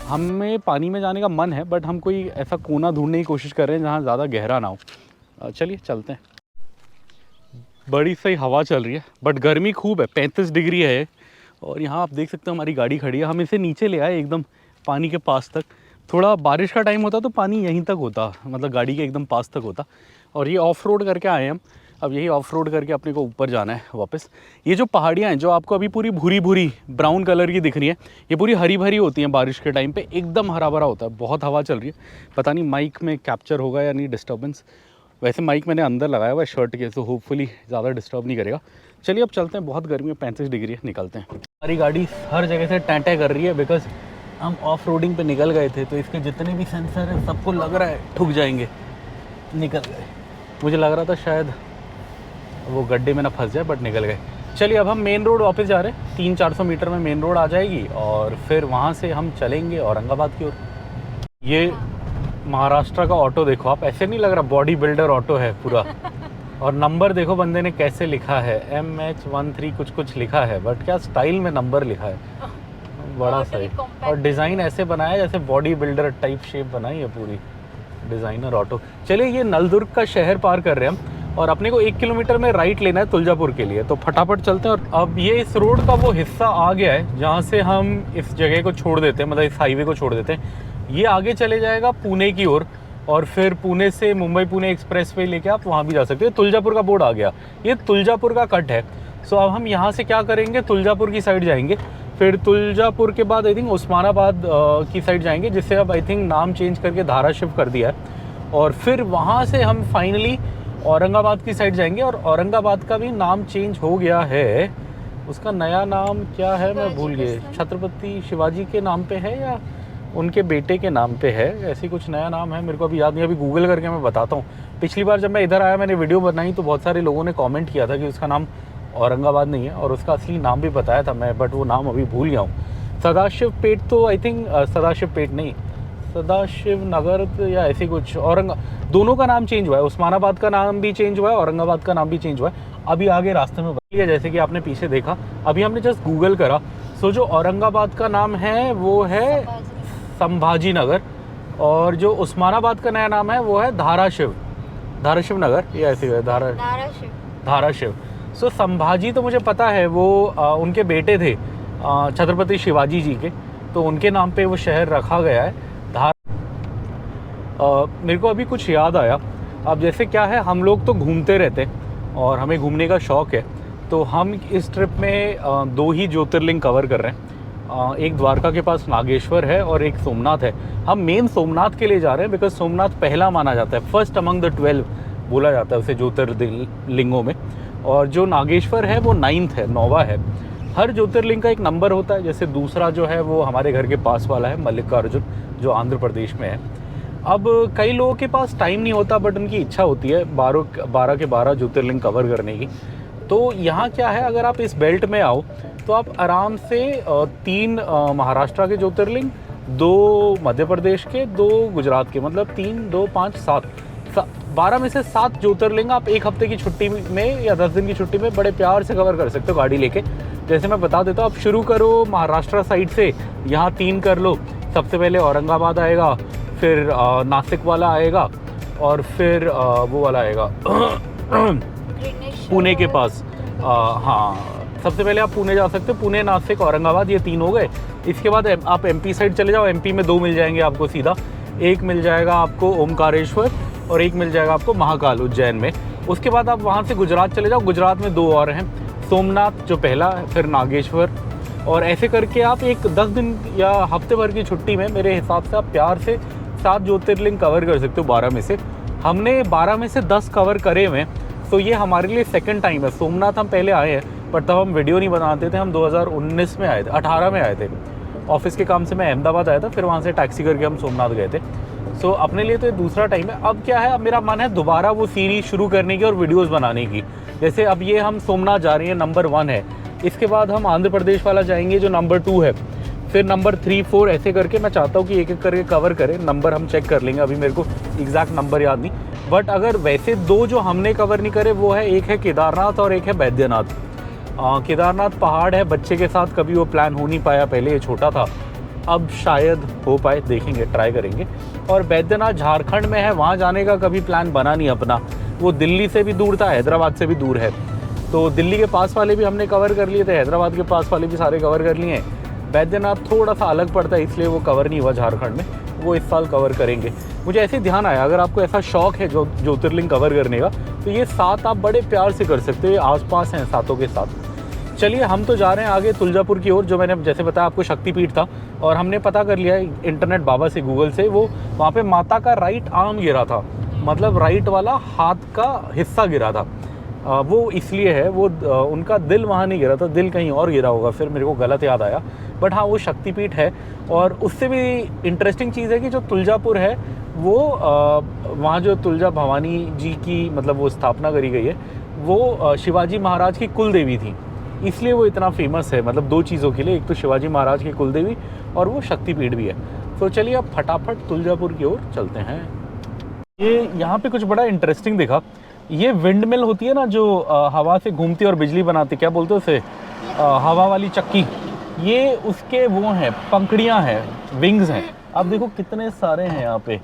हमें पानी में जाने का मन है बट हम कोई ऐसा कोना ढूंढने की कोशिश कर रहे हैं जहाँ ज़्यादा गहरा ना हो। चलिए चलते हैं। बड़ी सही हवा चल रही है बट गर्मी खूब है, 35 डिग्री है। और यहाँ आप देख सकते हो हमारी गाड़ी खड़ी है। हम इसे नीचे ले आए एकदम पानी के पास तक। थोड़ा बारिश का टाइम होता तो पानी यहीं तक होता, मतलब गाड़ी के एकदम पास तक होता। और ये ऑफ रोड करके आए हम। अब यही ऑफ रोड करके अपने को ऊपर जाना है वापस। ये जो पहाड़ियाँ हैं जो आपको अभी पूरी भूरी भूरी ब्राउन कलर की दिख रही हैं, ये पूरी हरी भरी होती हैं बारिश के टाइम पे, एकदम हरा भरा होता है। बहुत हवा चल रही है, पता नहीं माइक में कैप्चर होगा या नहीं डिस्टर्बेंस। वैसे माइक मैंने अंदर लगाया हुआ है शर्ट के, तो होपफुली ज़्यादा डिस्टर्ब नहीं करेगा। चलिए अब चलते हैं, बहुत गर्मी है, 35 डिग्री है, निकलते हैं। हमारी गाड़ी हर जगह से टैंटे कर रही है बिकॉज हम ऑफ रोडिंग पे निकल गए थे, तो इसके जितने भी सेंसर हैं सबको लग रहा है ठुक जाएंगे। निकल गए, मुझे लग रहा था शायद वो गड्ढे में ना फंस जाए बट निकल गए। चलिए अब हम मेन रोड वापस जा रहे हैं। 300-400 मीटर में मेन रोड आ जाएगी और फिर वहाँ से हम चलेंगे औरंगाबाद की ओर। ये महाराष्ट्र का ऑटो देखो आप, ऐसे नहीं लग रहा बॉडी बिल्डर ऑटो है पूरा। और नंबर देखो बंदे ने कैसे लिखा है, MH13 कुछ लिखा है बट क्या स्टाइल में नंबर लिखा है, बड़ा सही। और डिज़ाइन ऐसे बनाया जैसे बॉडी बिल्डर टाइप शेप बनाई है पूरी, डिज़ाइनर ऑटो। चलिए ये नलदुर्ग का शहर पार कर रहे हैं हम और अपने को 1 किलोमीटर में राइट लेना है तुलजापुर के लिए, तो फटाफट चलते हैं। और अब ये इस रोड का वो हिस्सा आ गया है जहाँ से हम इस जगह को छोड़ देते हैं, मतलब इस हाईवे को छोड़ देते हैं। ये आगे चले जाएगा पुणे की ओर और फिर पुणे से मुंबई पुणे एक्सप्रेस वे लेके आप वहाँ भी जा सकते हैं। तुलजापुर का बोर्ड आ गया, ये तुलजापुर का कट है। सो अब हम यहाँ से क्या करेंगे, तुलजापुर की साइड जाएंगे, फिर तुलजापुर के बाद आई थिंक उस्मानाबाद की साइड जाएंगे, जिससे अब आई थिंक नाम चेंज करके धाराशिव कर दिया है। और फिर वहाँ से हम फाइनली औरंगाबाद की साइड जाएंगे और औरंगाबाद का भी नाम चेंज हो गया है। उसका नया नाम क्या है मैं भूल गए, छत्रपति शिवाजी के नाम पे है या उनके बेटे के नाम पे है, ऐसी कुछ नया नाम है, मेरे को अभी याद नहीं, अभी गूगल करके मैं बताता हूँ। पिछली बार जब मैं इधर आया मैंने वीडियो बनाई तो बहुत सारे लोगों ने कमेंट किया था कि उसका नाम औरंगाबाद नहीं है और उसका असली नाम भी बताया था मैं, बट वो नाम अभी भूल गया हूँ। सदाशिव पेट तो आई थिंक सदाशिव पेट नहीं, सदाशिव नगर या ऐसी कुछ, दोनों का नाम चेंज हुआ है। उस्मानाबाद का नाम भी चेंज हुआ है, औरंगाबाद का नाम भी चेंज हुआ है। अभी आगे रास्ते में बदल गया, जैसे कि आपने पीछे देखा, अभी हमने जस्ट गूगल करा। सो जो औरंगाबाद का नाम है वो है संभाजी नगर और जो उस्मानाबाद का नया नाम है वो है धाराशिव नगर, ये ऐसे है धाराशिव। सो संभाजी तो मुझे पता है, वो उनके बेटे थे छत्रपति शिवाजी जी के, तो उनके नाम पे वो शहर रखा गया है। मेरे को अभी कुछ याद आया। अब जैसे क्या है, हम लोग तो घूमते रहते हैं और हमें घूमने का शौक़ है, तो हम इस ट्रिप में 2 ही ज्योतिर्लिंग कवर कर रहे हैं। एक द्वारका के पास नागेश्वर है और एक सोमनाथ है। हम मेन सोमनाथ के लिए जा रहे हैं बिकॉज सोमनाथ पहला माना जाता है, फर्स्ट अमंग द 12 बोला जाता है उसे ज्योतिर्लिंगों में। और जो नागेश्वर है वो 9th है, 9वां है। हर ज्योतिर्लिंग का एक नंबर होता है, जैसे दूसरा जो है वो हमारे घर के पास वाला है मल्लिकार्जुन, जो आंध्र प्रदेश में है। अब कई लोगों के पास टाइम नहीं होता बट उनकी इच्छा होती है 12 के 12 ज्योतिर्लिंग कवर करने की। तो यहाँ क्या है, अगर आप इस बेल्ट में आओ तो आप आराम से 3 महाराष्ट्र के ज्योतिर्लिंग, 2 मध्य प्रदेश के, 2 गुजरात के, मतलब 3, 2, 5, 7, 12 में से 7 ज्योतिर्लिंग आप एक हफ्ते की छुट्टी में या 10 दिन की छुट्टी में बड़े प्यार से कवर कर सकते हो गाड़ी लेके। जैसे मैं बता देता हूँ, आप शुरू करो महाराष्ट्र साइड से, यहाँ 3 कर लो। सबसे पहले औरंगाबाद आएगा, फिर नासिक वाला आएगा और फिर वो वाला आएगा पुणे के पास। हाँ, सबसे पहले आप पुणे जा सकते हो, पुणे, नासिक, औरंगाबाद, ये 3 हो गए। इसके बाद आप MP साइड चले जाओ, MP में 2 मिल जाएंगे आपको सीधा। एक मिल जाएगा आपको ओमकारेश्वर और एक मिल जाएगा आपको महाकाल उज्जैन में। उसके बाद आप वहाँ से गुजरात चले जाओ, गुजरात में 2 और हैं, सोमनाथ जो पहला है, फिर नागेश्वर, और ऐसे करके आप एक 10 दिन या हफ्ते भर की छुट्टी में मेरे हिसाब से आप प्यार से साथ ज्योतिर्लिंग कवर कर सकते हो 12 में से। हमने 12 में से 10 कवर करे हुए, तो ये हमारे लिए सेकंड टाइम है। सोमनाथ हम पहले आए हैं, पर तब हम वीडियो नहीं बनाते थे। हम 2019 में आए थे, 18 में आए थे। ऑफिस के काम से मैं अहमदाबाद आया था, फिर वहाँ से टैक्सी करके हम सोमनाथ गए थे। सो अपने लिए तो ये दूसरा टाइम है। अब क्या है, अब मेरा मन है दोबारा वो सीरीज शुरू करने की और वीडियोस बनाने की। जैसे अब ये हम सोमनाथ जा रहे हैं, नंबर 1 है। इसके बाद हम आंध्र प्रदेश वाला जाएंगे जो नंबर 2 है, फिर नंबर 3, 4 ऐसे करके मैं चाहता हूँ कि एक एक करके कवर करें। नंबर हम चेक कर लेंगे, अभी मेरे को एग्जैक्ट नंबर याद नहीं। बट अगर वैसे 2 जो हमने कवर नहीं करे वो है, एक है केदारनाथ और एक है बैद्यनाथ। केदारनाथ पहाड़ है, बच्चे के साथ कभी वो प्लान हो नहीं पाया, पहले ये छोटा था, अब शायद हो पाए, देखेंगे, ट्राई करेंगे। और बैद्यनाथ झारखंड में है, वहाँ जाने का कभी प्लान बना नहीं अपना। वो दिल्ली से भी दूर था, हैदराबाद से भी दूर है। तो दिल्ली के पास वाले भी हमने कवर कर लिए थे, हैदराबाद के पास वाले भी सारे कवर कर लिए हैं। बैद्यनाथ थोड़ा सा अलग पड़ता है, इसलिए वो कवर नहीं हुआ झारखंड में, वो इस साल कवर करेंगे। मुझे ऐसे ध्यान आया, अगर आपको ऐसा शौक है जो ज्योतिर्लिंग कवर करने का, तो ये 7 आप बड़े प्यार से कर सकते हो, ये आसपास हैं 7 के 7। चलिए हम तो जा रहे हैं आगे तुलजापुर की ओर, जो मैंने जैसे बताया आपको शक्तिपीठ था। और हमने पता कर लिया है इंटरनेट बाबा से, गूगल से, वो वहाँ पे माता का राइट आर्म गिरा था, मतलब राइट वाला हाथ का हिस्सा गिरा था। वो इसलिए है, वो उनका दिल वहाँ नहीं गिरा था, दिल कहीं और गिरा होगा, फिर मेरे को गलत याद आया। बट हाँ, वो शक्तिपीठ है। और उससे भी इंटरेस्टिंग चीज़ है कि जो तुलजापुर है वो वहाँ जो तुलजा भवानी जी की मतलब वो स्थापना करी गई है, वो शिवाजी महाराज की कुल देवी थी, इसलिए वो इतना फेमस है। मतलब 2 चीज़ों के लिए, एक तो शिवाजी महाराज की कुल देवी और वो शक्तिपीठ भी है। तो चलिए अब फटाफट तुलजापुर की ओर चलते हैं। ये यहाँ पे कुछ बड़ा इंटरेस्टिंग दिखा, ये विंड मिल होती है ना जो हवा से घूमती और बिजली बनाती, क्या बोलते हैं उसे, हवा वाली चक्की। ये उसके वो हैं, पंखड़ियाँ हैं, विंग्स हैं। अब देखो कितने सारे हैं यहाँ पे।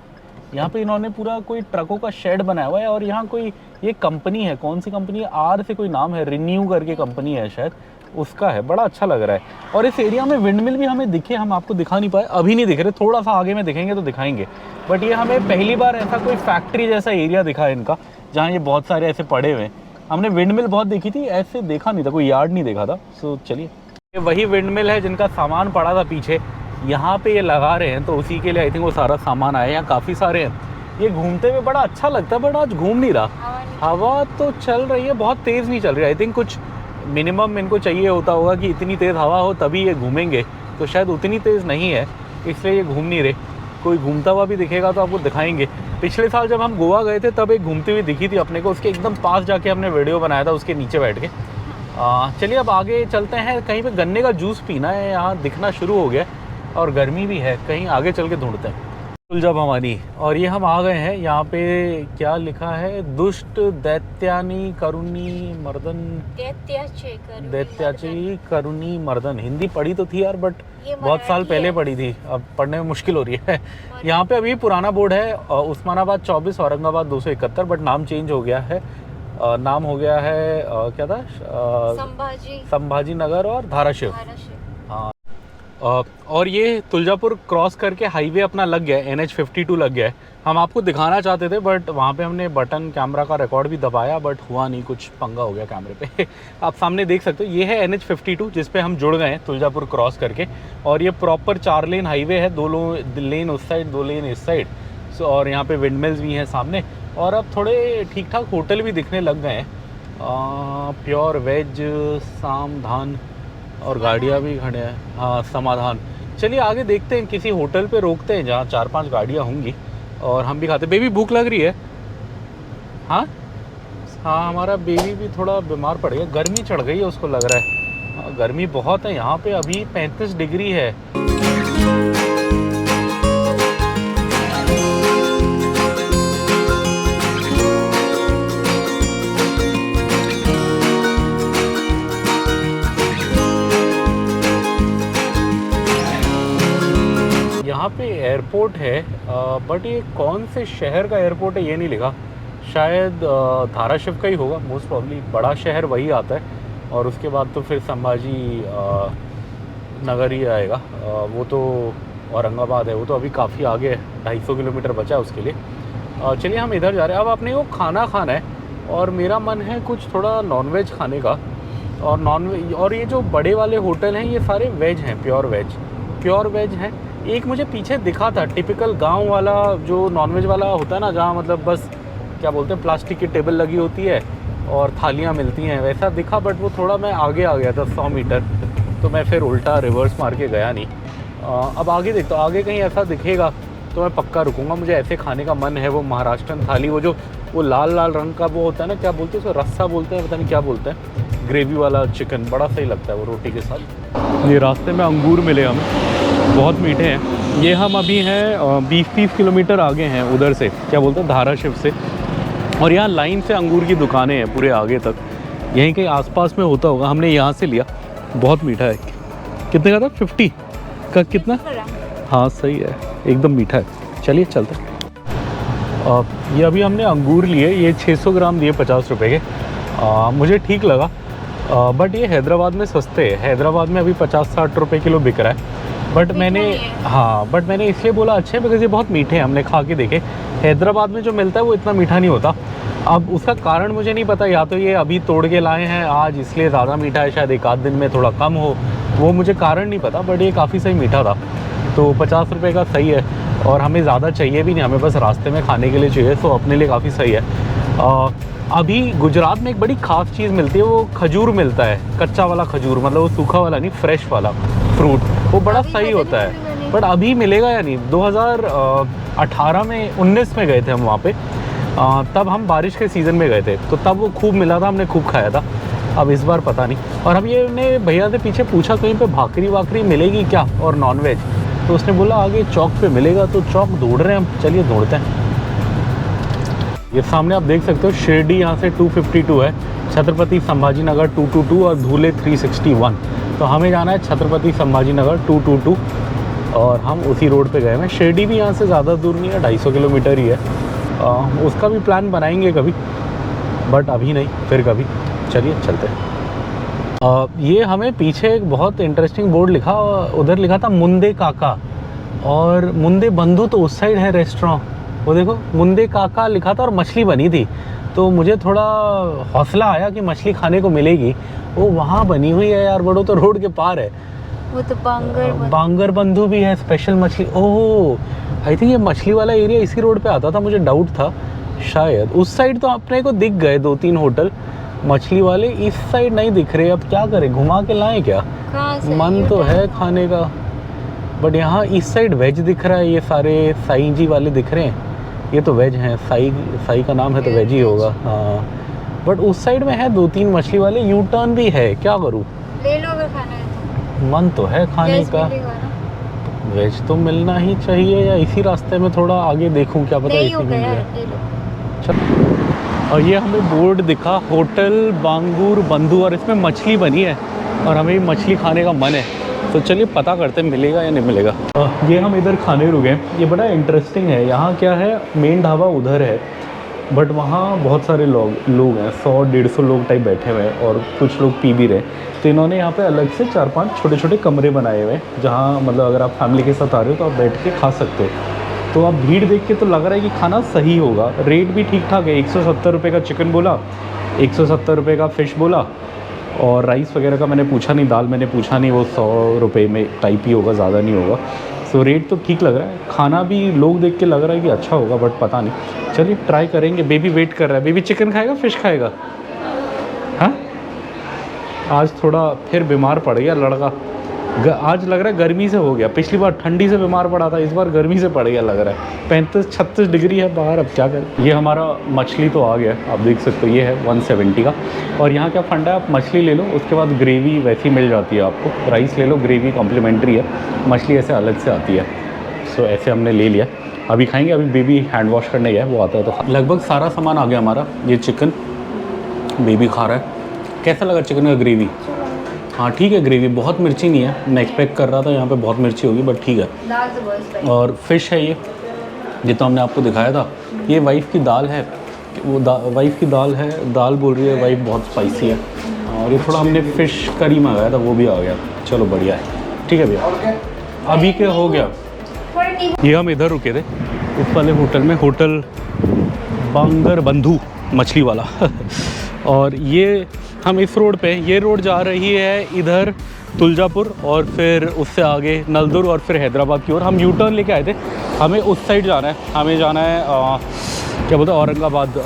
यहाँ पे इन्होंने पूरा कोई ट्रकों का शेड बनाया हुआ है। और यहाँ कोई ये कंपनी है, कौन सी कंपनी है, आर से कोई नाम है, रिन्यू करके कंपनी है शायद, उसका है। बड़ा अच्छा लग रहा है। और इस एरिया में विंडमिल भी हमें दिखे, हम आपको दिखा नहीं पाए, अभी नहीं दिख रहे, थोड़ा सा आगे में दिखेंगे तो दिखाएंगे। बट ये हमें पहली बार ऐसा कोई फैक्ट्री जैसा एरिया दिखा है इनका, जहाँ ये बहुत सारे ऐसे पड़े हुए हैं। हमने विंडमिल बहुत देखी थी, ऐसे देखा नहीं था, कोई यार्ड नहीं देखा था। सो चलिए, ये वही विंडमिल है जिनका सामान पड़ा था पीछे, यहाँ पे ये लगा रहे हैं, तो उसी के लिए आई थिंक वो सारा सामान आया। यहाँ काफ़ी सारे हैं। ये घूमते हुए बड़ा अच्छा लगता है, बट आज घूम नहीं रहा। हवा तो चल रही है, बहुत तेज़ नहीं चल रही। आई थिंक कुछ मिनिमम इनको चाहिए होता होगा कि इतनी तेज़ हवा हो तभी ये घूमेंगे, तो शायद उतनी तेज़ नहीं है, इसलिए ये घूम नहीं रहे। कोई घूमता हुआ भी दिखेगा तो आपको दिखाएंगे। पिछले साल जब हम गोवा गए थे तब एक घूमती हुई दिखी थी अपने को, उसके एकदम पास जाके हमने वीडियो बनाया था उसके नीचे बैठ के। चलिए अब आगे चलते हैं। कहीं पे गन्ने का जूस पीना है, यहाँ दिखना शुरू हो गया और गर्मी भी है, कहीं आगे चल के ढूंढते हैं। तुलजा भवानी, और ये हम आ गए हैं। यहाँ पे क्या लिखा है, दुष्ट दैत्यानी करुणी मर्दन, दैत्याची करुणी मर्दन। हिंदी पढ़ी तो थी यार, बट बहुत साल पहले पढ़ी थी, अब पढ़ने में मुश्किल हो रही है। यहाँ पे अभी पुराना बोर्ड है, उस्मानाबाद 24, औरंगाबाद 271, बट नाम चेंज हो गया है। नाम हो गया है क्या था, संभाजी नगर और धाराशिव। हाँ, और ये तुलजापुर क्रॉस करके हाईवे अपना लग गया है, NH 52 लग गया है। हम आपको दिखाना चाहते थे, बट वहाँ पे हमने बटन कैमरा का रिकॉर्ड भी दबाया, बट हुआ नहीं, कुछ पंगा हो गया कैमरे पे। आप सामने देख सकते हो, ये है NH 52 जिस पे हम जुड़ गए हैं तुलजापुर क्रॉस करके। और ये प्रॉपर 4 लेन हाईवे है, 2 लेन उस साइड, 2 लेन इस साइड। और यहाँ पे विंडमिल्स भी हैं सामने, और अब थोड़े ठीक ठाक होटल भी दिखने लग गए हैं। प्योर वेज, सामधान, और गाड़ियाँ भी खड़े हैं। हाँ, समाधान। चलिए आगे देखते हैं, किसी होटल पे रोकते हैं जहाँ 4-5 गाड़ियाँ होंगी और हम भी खाते। बेबी भूख लग रही है? हाँ हाँ, हमारा बेबी भी थोड़ा बीमार पड़ गया, गर्मी चढ़ गई है उसको लग रहा है। गर्मी बहुत है यहाँ पे, अभी 35 डिग्री है। यहाँ पे एयरपोर्ट है, बट ये कौन से शहर का एयरपोर्ट है ये नहीं लिखा। शायद धाराशिव का ही होगा मोस्ट प्रॉब्ली, बड़ा शहर वही आता है। और उसके बाद तो फिर संभाजी नगर ही आएगा, वो तो औरंगाबाद है, वो तो अभी काफ़ी आगे है, 250 किलोमीटर बचा है उसके लिए। चलिए हम इधर जा रहे हैं। अब आपने वो खाना खाना है और मेरा मन है कुछ थोड़ा नॉनवेज खाने का। और नॉनवेज, और ये जो बड़े वाले होटल हैं ये सारे वेज हैं, प्योर वेज हैं। एक मुझे पीछे दिखा था टिपिकल गांव वाला जो नॉनवेज वाला होता है ना, जहाँ मतलब बस क्या बोलते हैं प्लास्टिक की टेबल लगी होती है और थालियाँ मिलती हैं, वैसा दिखा। बट वो थोड़ा मैं आगे आ गया था 100 मीटर, तो मैं फिर उल्टा रिवर्स मार के गया नहीं। अब आगे देखता हूँ, आगे कहीं ऐसा दिखेगा तो मैं पक्का रुकूंगा। मुझे ऐसे खाने का मन है, वो महाराष्ट्रन थाली, वो जो वो लाल लाल रंग का वो होता है ना, क्या बोलते हैं उसको, रस्सा बोलते हैं, पता नहीं क्या बोलते हैं, ग्रेवी वाला चिकन, बड़ा सही लगता है वो रोटी के साथ। ये रास्ते में अंगूर मिले हमें, बहुत मीठे हैं। ये हम अभी हैं 20-30 किलोमीटर आगे हैं उधर से, क्या बोलते हैं, धाराशिव से। और यहाँ लाइन से अंगूर की दुकानें हैं पूरे आगे तक, यहीं के आसपास में होता होगा। हमने यहाँ से लिया, बहुत मीठा है। कितने का था? 50 का कितना? हाँ सही है, एकदम मीठा है। चलिए चलते हैं। ये अभी हमने अंगूर लिए, ये 600 ग्राम दिए 50 रुपये के। मुझे ठीक लगा, बट ये हैदराबाद में सस्ते है। हैदराबाद में अभी 50-60 रुपये किलो बिक रहा है। बट मैंने इसलिए बोला अच्छे बिकॉज ये बहुत मीठे हैं। हमने खा के देखे, हैदराबाद में जो मिलता है वो इतना मीठा नहीं होता। अब उसका कारण मुझे नहीं पता, या तो ये अभी तोड़ के लाए हैं आज इसलिए ज़्यादा मीठा है, शायद एक आध दिन में थोड़ा कम हो, वो मुझे कारण नहीं पता। बट ये काफ़ी सही मीठा था, तो 50 रुपये का सही है। और हमें ज़्यादा चाहिए भी नहीं, हमें बस रास्ते में खाने के लिए चाहिए, तो अपने लिए काफ़ी सही है। अभी गुजरात में एक बड़ी ख़ास चीज़ मिलती है, वो खजूर मिलता है, कच्चा वाला खजूर, मतलब वो सूखा वाला नहीं, फ्रेश वाला फ्रूट, वो बड़ा सही होता है। बट अभी मिलेगा या नहीं? 2018 में 19 में गए थे हम वहाँ पे, तब हम बारिश के सीज़न में गए थे, तो तब वो खूब मिला था, हमने खूब खाया था। अब इस बार पता नहीं। और हम ये ने भैया से पीछे पूछा कहीं पे भाकरी वाकरी मिलेगी क्या और नॉनवेज, तो उसने बोला आगे चौक पे मिलेगा। तो चौक ढूंढ रहे हैं हम, चलिए ढूंढते हैं। ये सामने आप देख सकते हो शिरडी यहाँ से 252 है, छत्रपति संभाजी नगर 222 और धूले 361। तो हमें जाना है छत्रपति संभाजी नगर 222 और हम उसी रोड पे गए हैं। शिरडी भी यहाँ से ज़्यादा दूर नहीं है, 250 किलोमीटर ही है। उसका भी प्लान बनाएंगे कभी, बट अभी नहीं, फिर कभी। चलिए चलते हैं। ये हमें पीछे एक बहुत इंटरेस्टिंग बोर्ड लिखा, उधर लिखा था मुंदे काका, और मुंदे बंधु तो उस साइड है रेस्टोरेंट, वो देखो मुंदे काका लिखा था और मछली बनी थी। तो मुझे थोड़ा हौसला आया कि मछली खाने को मिलेगी। वो वहाँ बनी हुई है यार, बड़ो तो रोड के पार है। वो तो बांगर बंधु भी है, स्पेशल मछली। ओह, आई थिंक ये मछली वाला एरिया इसी रोड पे आता था, मुझे डाउट था शायद। उस साइड तो अपने को दिख गए 2-3 होटल मछली वाले, इस साइड नहीं दिख रहे। अब क्या करें, घुमा के लाएं क्या? मन तो है खाने का, बट यहाँ इस साइड वेज दिख रहा है, ये सारे साई जी वाले दिख रहे हैं। ये तो वेज हैं, साई का नाम है तो वेज ही होगा। हाँ, बट उस साइड में है 2-3 मछली वाले, यू टर्न भी है। क्या करूँ, ले लो अगर खाना है तो। मन तो है खाने का, वेज तो मिलना ही चाहिए, या इसी रास्ते में थोड़ा आगे देखूं, क्या पता इसी में है। और ये हमें बोर्ड दिखा, होटल बांगूर बंधु, और इसमें मछली बनी है और हमें मछली खाने का मन है। तो चलिए पता करते हैं मिलेगा या नहीं मिलेगा। ये हम इधर खाने रुके हैं, ये बड़ा इंटरेस्टिंग है। यहाँ क्या है, मेन ढाबा उधर है, बट वहाँ बहुत सारे लोग हैं, 100-150 लोग टाइप बैठे हुए हैं, और कुछ लोग पी भी रहे। तो इन्होंने यहाँ पे अलग से 4-5 छोटे-छोटे कमरे बनाए हुए हैं, जहाँ मतलब अगर आप फैमिली के साथ आ रहे हो तो आप बैठ के खा सकते हो। तो आप भीड़ देख के तो लग रहा है कि खाना सही होगा। रेट भी ठीक ठाक है, 170 रुपये का चिकन बोला, 170 रुपये का फ़िश बोला, और राइस वगैरह का मैंने पूछा नहीं, दाल मैंने पूछा नहीं, वो 100 रुपये में टाइप ही होगा, ज़्यादा नहीं होगा। सो रेट तो ठीक लग रहा है, खाना भी लोग देख के लग रहा है कि अच्छा होगा, बट पता नहीं। चलिए ट्राई करेंगे। बेबी वेट कर रहा है। बेबी चिकन खाएगा, फ़िश खाएगा? हाँ, आज थोड़ा फिर बीमार पड़ गया लड़का। आज लग रहा है गर्मी से हो गया, पिछली बार ठंडी से बीमार पड़ा था, इस बार गर्मी से पड़ गया लग रहा है। 35-36 डिग्री है बाहर, अब क्या करें। ये हमारा मछली तो आ गया, आप देख सकते हो, ये है 170 का। और यहाँ क्या फंडा है, आप मछली ले लो, उसके बाद ग्रेवी वैसी मिल जाती है आपको। राइस ले लो, ग्रेवी कॉम्प्लीमेंट्री है, मछली ऐसे अलग से आती है। सो ऐसे हमने ले लिया, अभी खाएँगे। अभी बेबी हैंड वॉश करने गया है, वो आता है तो। लगभग सारा सामान आ गया हमारा। ये चिकन बेबी खा रहा है। कैसा लगा चिकन का ग्रेवी? हाँ ठीक है, ग्रेवी बहुत मिर्ची नहीं है, मैं एक्सपेक्ट कर रहा था यहाँ पे बहुत मिर्ची होगी, बट ठीक है। और फिश है ये तो हमने आपको दिखाया था। ये वाइफ़ की दाल है, वो वाइफ़ की दाल है, दाल बोल रही है वाइफ़, बहुत स्पाइसी है। और ये थोड़ा हमने फ़िश करी मंगाया था, वो भी आ गया। चलो बढ़िया है, ठीक है भैया, अभी क्या हो गया। ये हम इधर रुके थे इस वाले होटल में, होटल बांगर बंधु मछली वाला और ये हम इस रोड पे, ये रोड जा रही है इधर तुलजापुर और फिर उससे आगे नलदुर्ग और फिर हैदराबाद की ओर हम यू टर्न लेके आए थे। हमें उस साइड जाना है, हमें जाना है क्या बोलते हैं औरंगाबाद,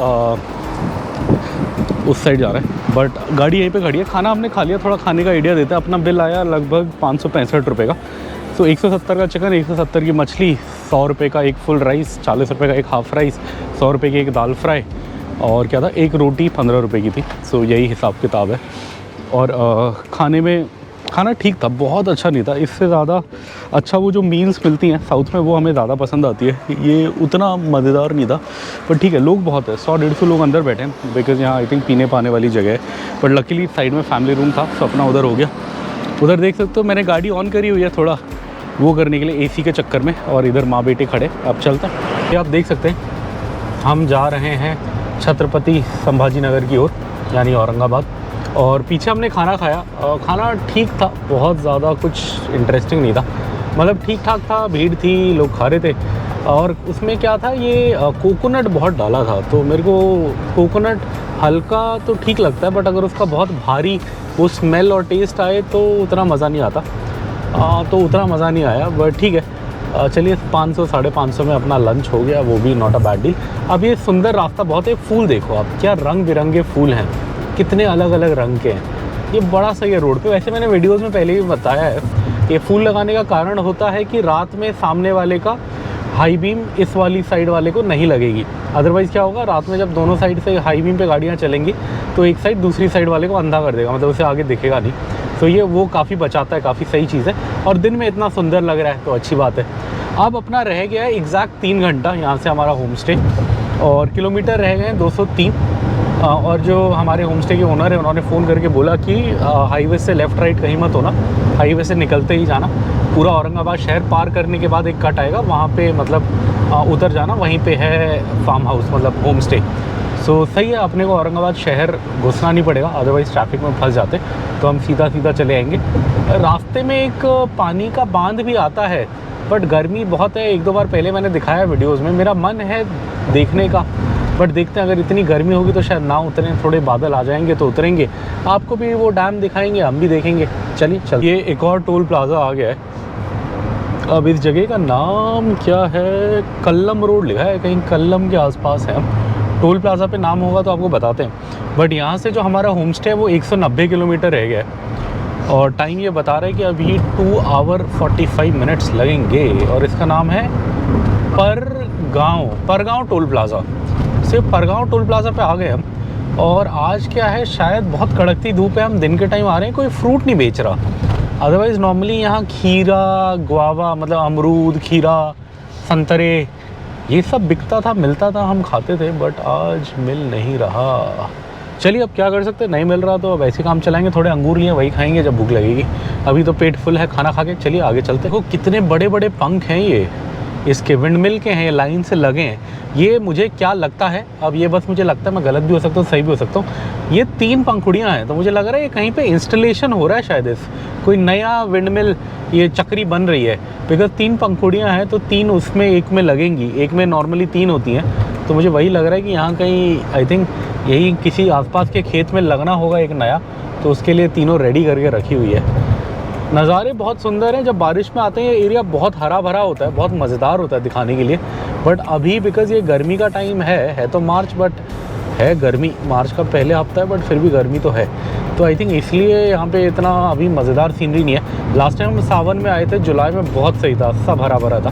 उस साइड जा रहे हैं। बट गाड़ी यहीं पे खड़ी है। खाना हमने खा लिया, थोड़ा खाने का आइडिया देता है। अपना बिल आया लगभग 565 रुपये का। तो 170 का चिकन, 170 की मछली, 100 रुपये का एक फुल राइस, 40 रुपये का एक हाफ़ राइस, 100 रुपये की एक दाल फ्राई और क्या था एक रोटी 15 रुपये की थी। सो यही हिसाब किताब है। और खाने में खाना ठीक था, बहुत अच्छा नहीं था। इससे ज़्यादा अच्छा वो जो मील्स मिलती हैं साउथ में वो हमें ज़्यादा पसंद आती है। ये उतना मज़ेदार नहीं था, पर ठीक है। लोग बहुत है, 100-150 लोग अंदर बैठे हैं बिकॉज़ यहाँ आई थिंक पीने पाने वाली जगह है। पर लकीली साइड में फैमिली रूम था, तो अपना उधर हो गया। उधर देख सकते हो मैंने गाड़ी ऑन करी हुई है थोड़ा वो करने के लिए, एसी के चक्कर में। और इधर माँ बेटे खड़े। अब चलते हैं। ये आप देख सकते हैं हम जा रहे हैं छत्रपति संभाजी नगर की ओर, यानी औरंगाबाद। और पीछे हमने खाना खाया, खाना ठीक था, बहुत ज़्यादा कुछ इंटरेस्टिंग नहीं था, मतलब ठीक ठाक था। भीड़ थी, लोग खा रहे थे। और उसमें क्या था, ये कोकोनट बहुत डाला था। तो मेरे को कोकोनट हल्का तो ठीक लगता है, बट अगर उसका बहुत भारी वो स्मेल और टेस्ट आए तो उतना मज़ा नहीं आता। तो उतना मज़ा नहीं आया, बट ठीक है। चलिए 500-550 में अपना लंच हो गया, वो भी नॉट अ बैड डील। अब ये सुंदर रास्ता बहुत है। फूल देखो आप, क्या रंग बिरंगे फूल हैं, कितने अलग अलग रंग के हैं। ये बड़ा सही है रोड पे। वैसे मैंने वीडियोस में पहले भी बताया है, ये फूल लगाने का कारण होता है कि रात में सामने वाले का हाई बीम इस वाली साइड वाले को नहीं लगेगी। अदरवाइज़ क्या होगा, रात में जब दोनों साइड से हाई बीम पे गाड़ियाँ चलेंगी तो एक साइड दूसरी साइड वाले को अंधा कर देगा, मतलब उसे आगे दिखेगा नहीं। तो ये वो काफ़ी बचाता है, काफ़ी सही चीज़ है। और दिन में इतना सुंदर लग रहा है तो अच्छी बात है। अब अपना रह गया है एग्जैक्ट 3 घंटा यहाँ से हमारा होम स्टे, और किलोमीटर रह गए हैं 203। और जो हमारे होम स्टे के ओनर है उन्होंने फ़ोन करके बोला कि हाईवे से लेफ़्ट राइट कहीं मत होना, हाईवे से निकलते ही जाना। पूरा औरंगाबाद शहर पार करने के बाद एक कट आएगा, वहाँ पे मतलब उतर जाना, वहीं पे है फार्म हाउस, मतलब होम स्टे। सो सही है, अपने को औरंगाबाद शहर घुसना नहीं पड़ेगा, अदरवाइज़ ट्रैफिक में फंस जाते। तो हम सीधा सीधा चले आएंगे। रास्ते में एक पानी का बांध भी आता है, बट गर्मी बहुत है। 1-2 बार पहले मैंने दिखाया वीडियोज़ में, मेरा मन है देखने का, बट देखते हैं। अगर इतनी गर्मी होगी तो शायद ना उतरें, थोड़े बादल आ जाएंगे तो उतरेंगे। आपको भी वो डैम दिखाएंगे, हम भी देखेंगे। चलिए ये एक और टोल प्लाज़ा आ गया है। अब इस जगह का नाम क्या है, कल्लम रोड लिखा है, कहीं कल्लम के आसपास है। टोल प्लाज़ा पे नाम होगा तो आपको बताते हैं। बट यहाँ से जो हमारा होम स्टे है वो 190 किलोमीटर रह गया है, और टाइम ये बता रहा है कि अभी 2 आवर 45 मिनट्स लगेंगे। और इसका नाम है परगांव टोल प्लाज़ा। सिर्फ परगांव टोल प्लाज़ा पे आ गए हम। और आज क्या है, शायद बहुत कड़कती धूप है, हम दिन के टाइम आ रहे हैं, कोई फ्रूट नहीं बेच रहा। अदरवाइज़ नॉर्मली यहाँ खीरा, गुआवा, मतलब अमरूद, खीरा, संतरे, ये सब बिकता था, मिलता था, हम खाते थे। बट आज मिल नहीं रहा। चलिए अब क्या कर सकते हैं, नहीं मिल रहा तो अब ऐसे काम चलाएंगे। थोड़े अंगूर लिए, वही खाएंगे जब भूख लगेगी। अभी तो पेट फुल है खाना खा के। चलिए आगे चलते हैं। कितने बड़े बड़े पंख हैं ये, इसके विंडमिल के हैं, लाइन से लगे हैं। ये मुझे क्या लगता है, अब ये बस मुझे लगता है, मैं गलत भी हो सकता हूँ, सही भी हो सकता हूँ। ये 3 पंखुड़ियाँ हैं, तो मुझे लग रहा है ये कहीं पे इंस्टॉलेशन हो रहा है शायद। कोई नया विंडमिल, ये चक्री बन रही है। बिकॉज 3 पंखुड़ियाँ हैं तो 3 उसमें एक में लगेंगी, एक में नॉर्मली 3 होती हैं। तो मुझे वही लग रहा है कि यहाँ कहीं आई थिंक यही किसी आसपास के खेत में लगना होगा एक नया, तो उसके लिए तीनों रेडी करके रखी हुई है। नज़ारे बहुत सुंदर हैं। जब बारिश में आते हैं ये एरिया बहुत हरा भरा होता है, बहुत मज़ेदार होता है दिखाने के लिए। बट अभी बिकॉज़ ये गर्मी का टाइम है तो मार्च, बट है गर्मी, मार्च का पहले हफ्ता है, बट फिर भी गर्मी तो है। तो आई थिंक इसलिए यहाँ पे इतना अभी मज़ेदार सीनरी नहीं है। लास्ट टाइम हम सावन में आए थे, जुलाई में, बहुत सही था, सब हरा भरा था।